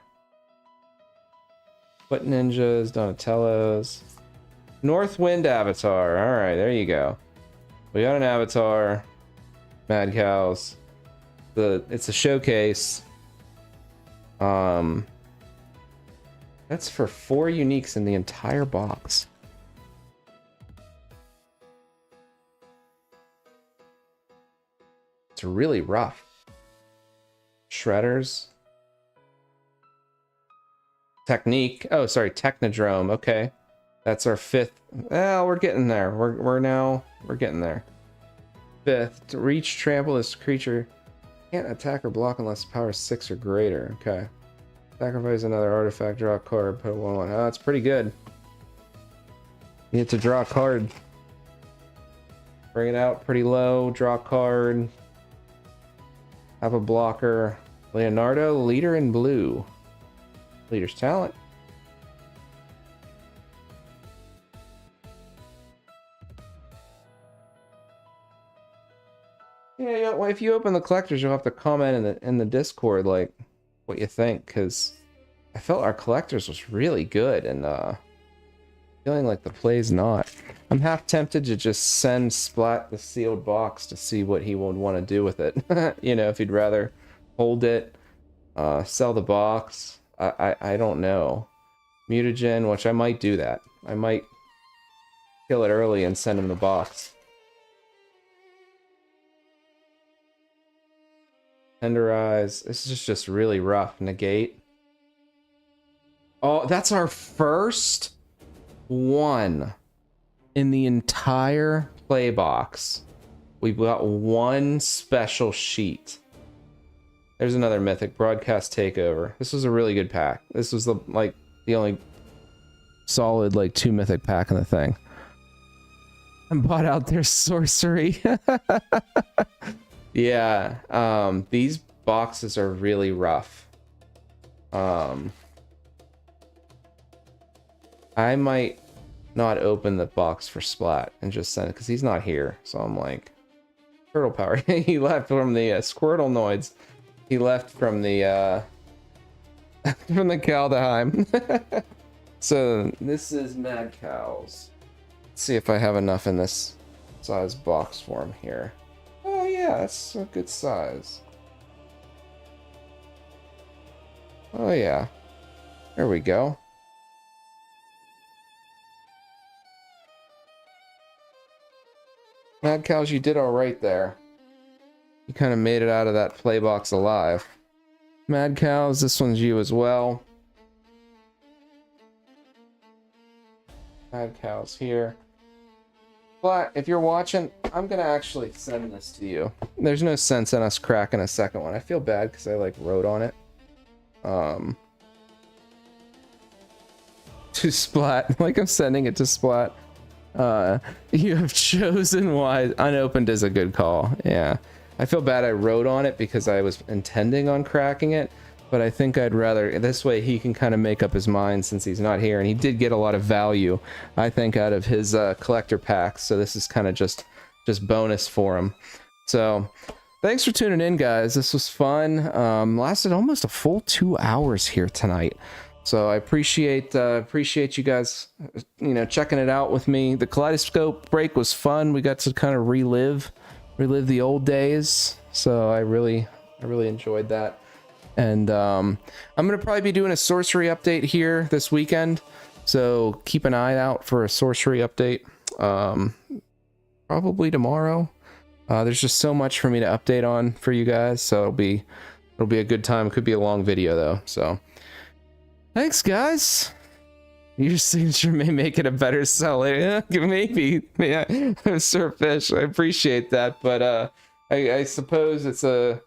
Foot Ninjas, Donatellos. Northwind Avatar. Alright, there you go. We got an Avatar. Mad Cows. It's a showcase. That's for 4 uniques in the entire box. It's really rough. Shredders. Technique. Oh, sorry, Technodrome. Okay. That's our 5th. Well, we're getting there. We're getting there. 5th. To reach, trample this creature. Can't attack or block unless power 6 or greater. Okay. Sacrifice another artifact, draw a card, put a 1/1. Oh, that's pretty good. You get to draw a card. Bring it out pretty low, draw a card. Have a blocker. Leonardo, leader in blue. Leader's talent. Yeah, well, if you open the collectors, you'll have to comment in the Discord, like, what you think, because I felt our collectors was really good, and feeling like the play's not. I'm half tempted to just send Splat the sealed box to see what he would want to do with it. You know, if he'd rather hold it, sell the box. I don't know. Mutagen, which I might do that. I might kill it early and send him the box. Tenderize. This is just really rough. Negate. Oh, that's our first one in the entire play box. We've got one special sheet. There's another mythic. Broadcast Takeover. This was a really good pack. This was the only solid 2 mythic pack in the thing. And bought out their sorcery. Yeah. These boxes are really rough. I might not open the box for Splat and just send it because he's not here. So I'm like, Turtle Power. He left from the Squirtle Noids. He left from the from the Kaldheim. So this is Mad Cows. Let's see if I have enough in this size box for him here. Oh yeah, that's a good size. Oh yeah. There we go. Mad Cows, you did alright there. You kind of made it out of that play box alive. Mad Cows, this one's you as well. Mad Cows here. But if you're watching, I'm gonna actually send this to you. There's no sense in us cracking a second one. I feel bad because I wrote on it. To Splat. I'm sending it to Splat. You have chosen wise. Unopened is a good call. Yeah. I feel bad I wrote on it because I was intending on cracking it, but I think I'd rather, this way he can kind of make up his mind since he's not here, and he did get a lot of value, I think, out of his collector packs, so this is kind of just bonus for him. So, thanks for tuning in, guys. This was fun. Lasted almost a full 2 hours here tonight. So I appreciate you guys, checking it out with me. The Kaleidoscope break was fun. We got to kind of relive the old days. So I really enjoyed that. And I'm gonna probably be doing a sorcery update here this weekend. So keep an eye out for a sorcery update. Probably tomorrow. There's just so much for me to update on for you guys. So it'll be a good time. It could be a long video though. So. Thanks, guys. Your signature may make it a better seller. Maybe. Yeah, Sir Fish. I appreciate that, but I suppose it's the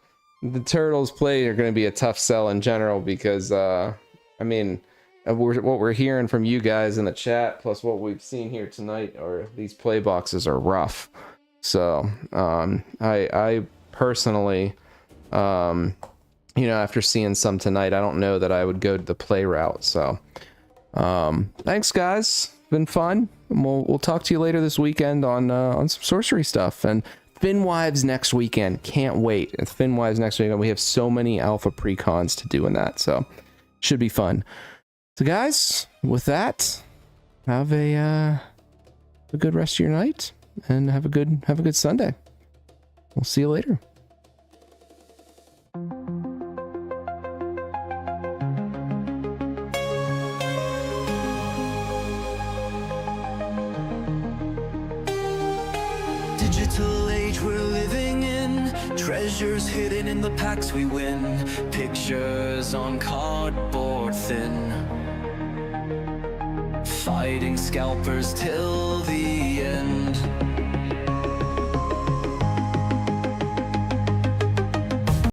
Turtles play are going to be a tough sell in general because I mean, what we're hearing from you guys in the chat, plus what we've seen here tonight, are these play boxes are rough. So I personally. After seeing some tonight, I don't know that I would go to the play route. So, thanks, guys. Been fun. And we'll talk to you later this weekend on some sorcery stuff and Finwives next weekend. Can't wait. It's Finwives next weekend. We have so many alpha precons to do in that, so should be fun. So, guys, with that, have a good rest of your night and have a good Sunday. We'll see you later. Digital age we're living in, treasures hidden in the packs we win, pictures on cardboard thin, fighting scalpers till the end.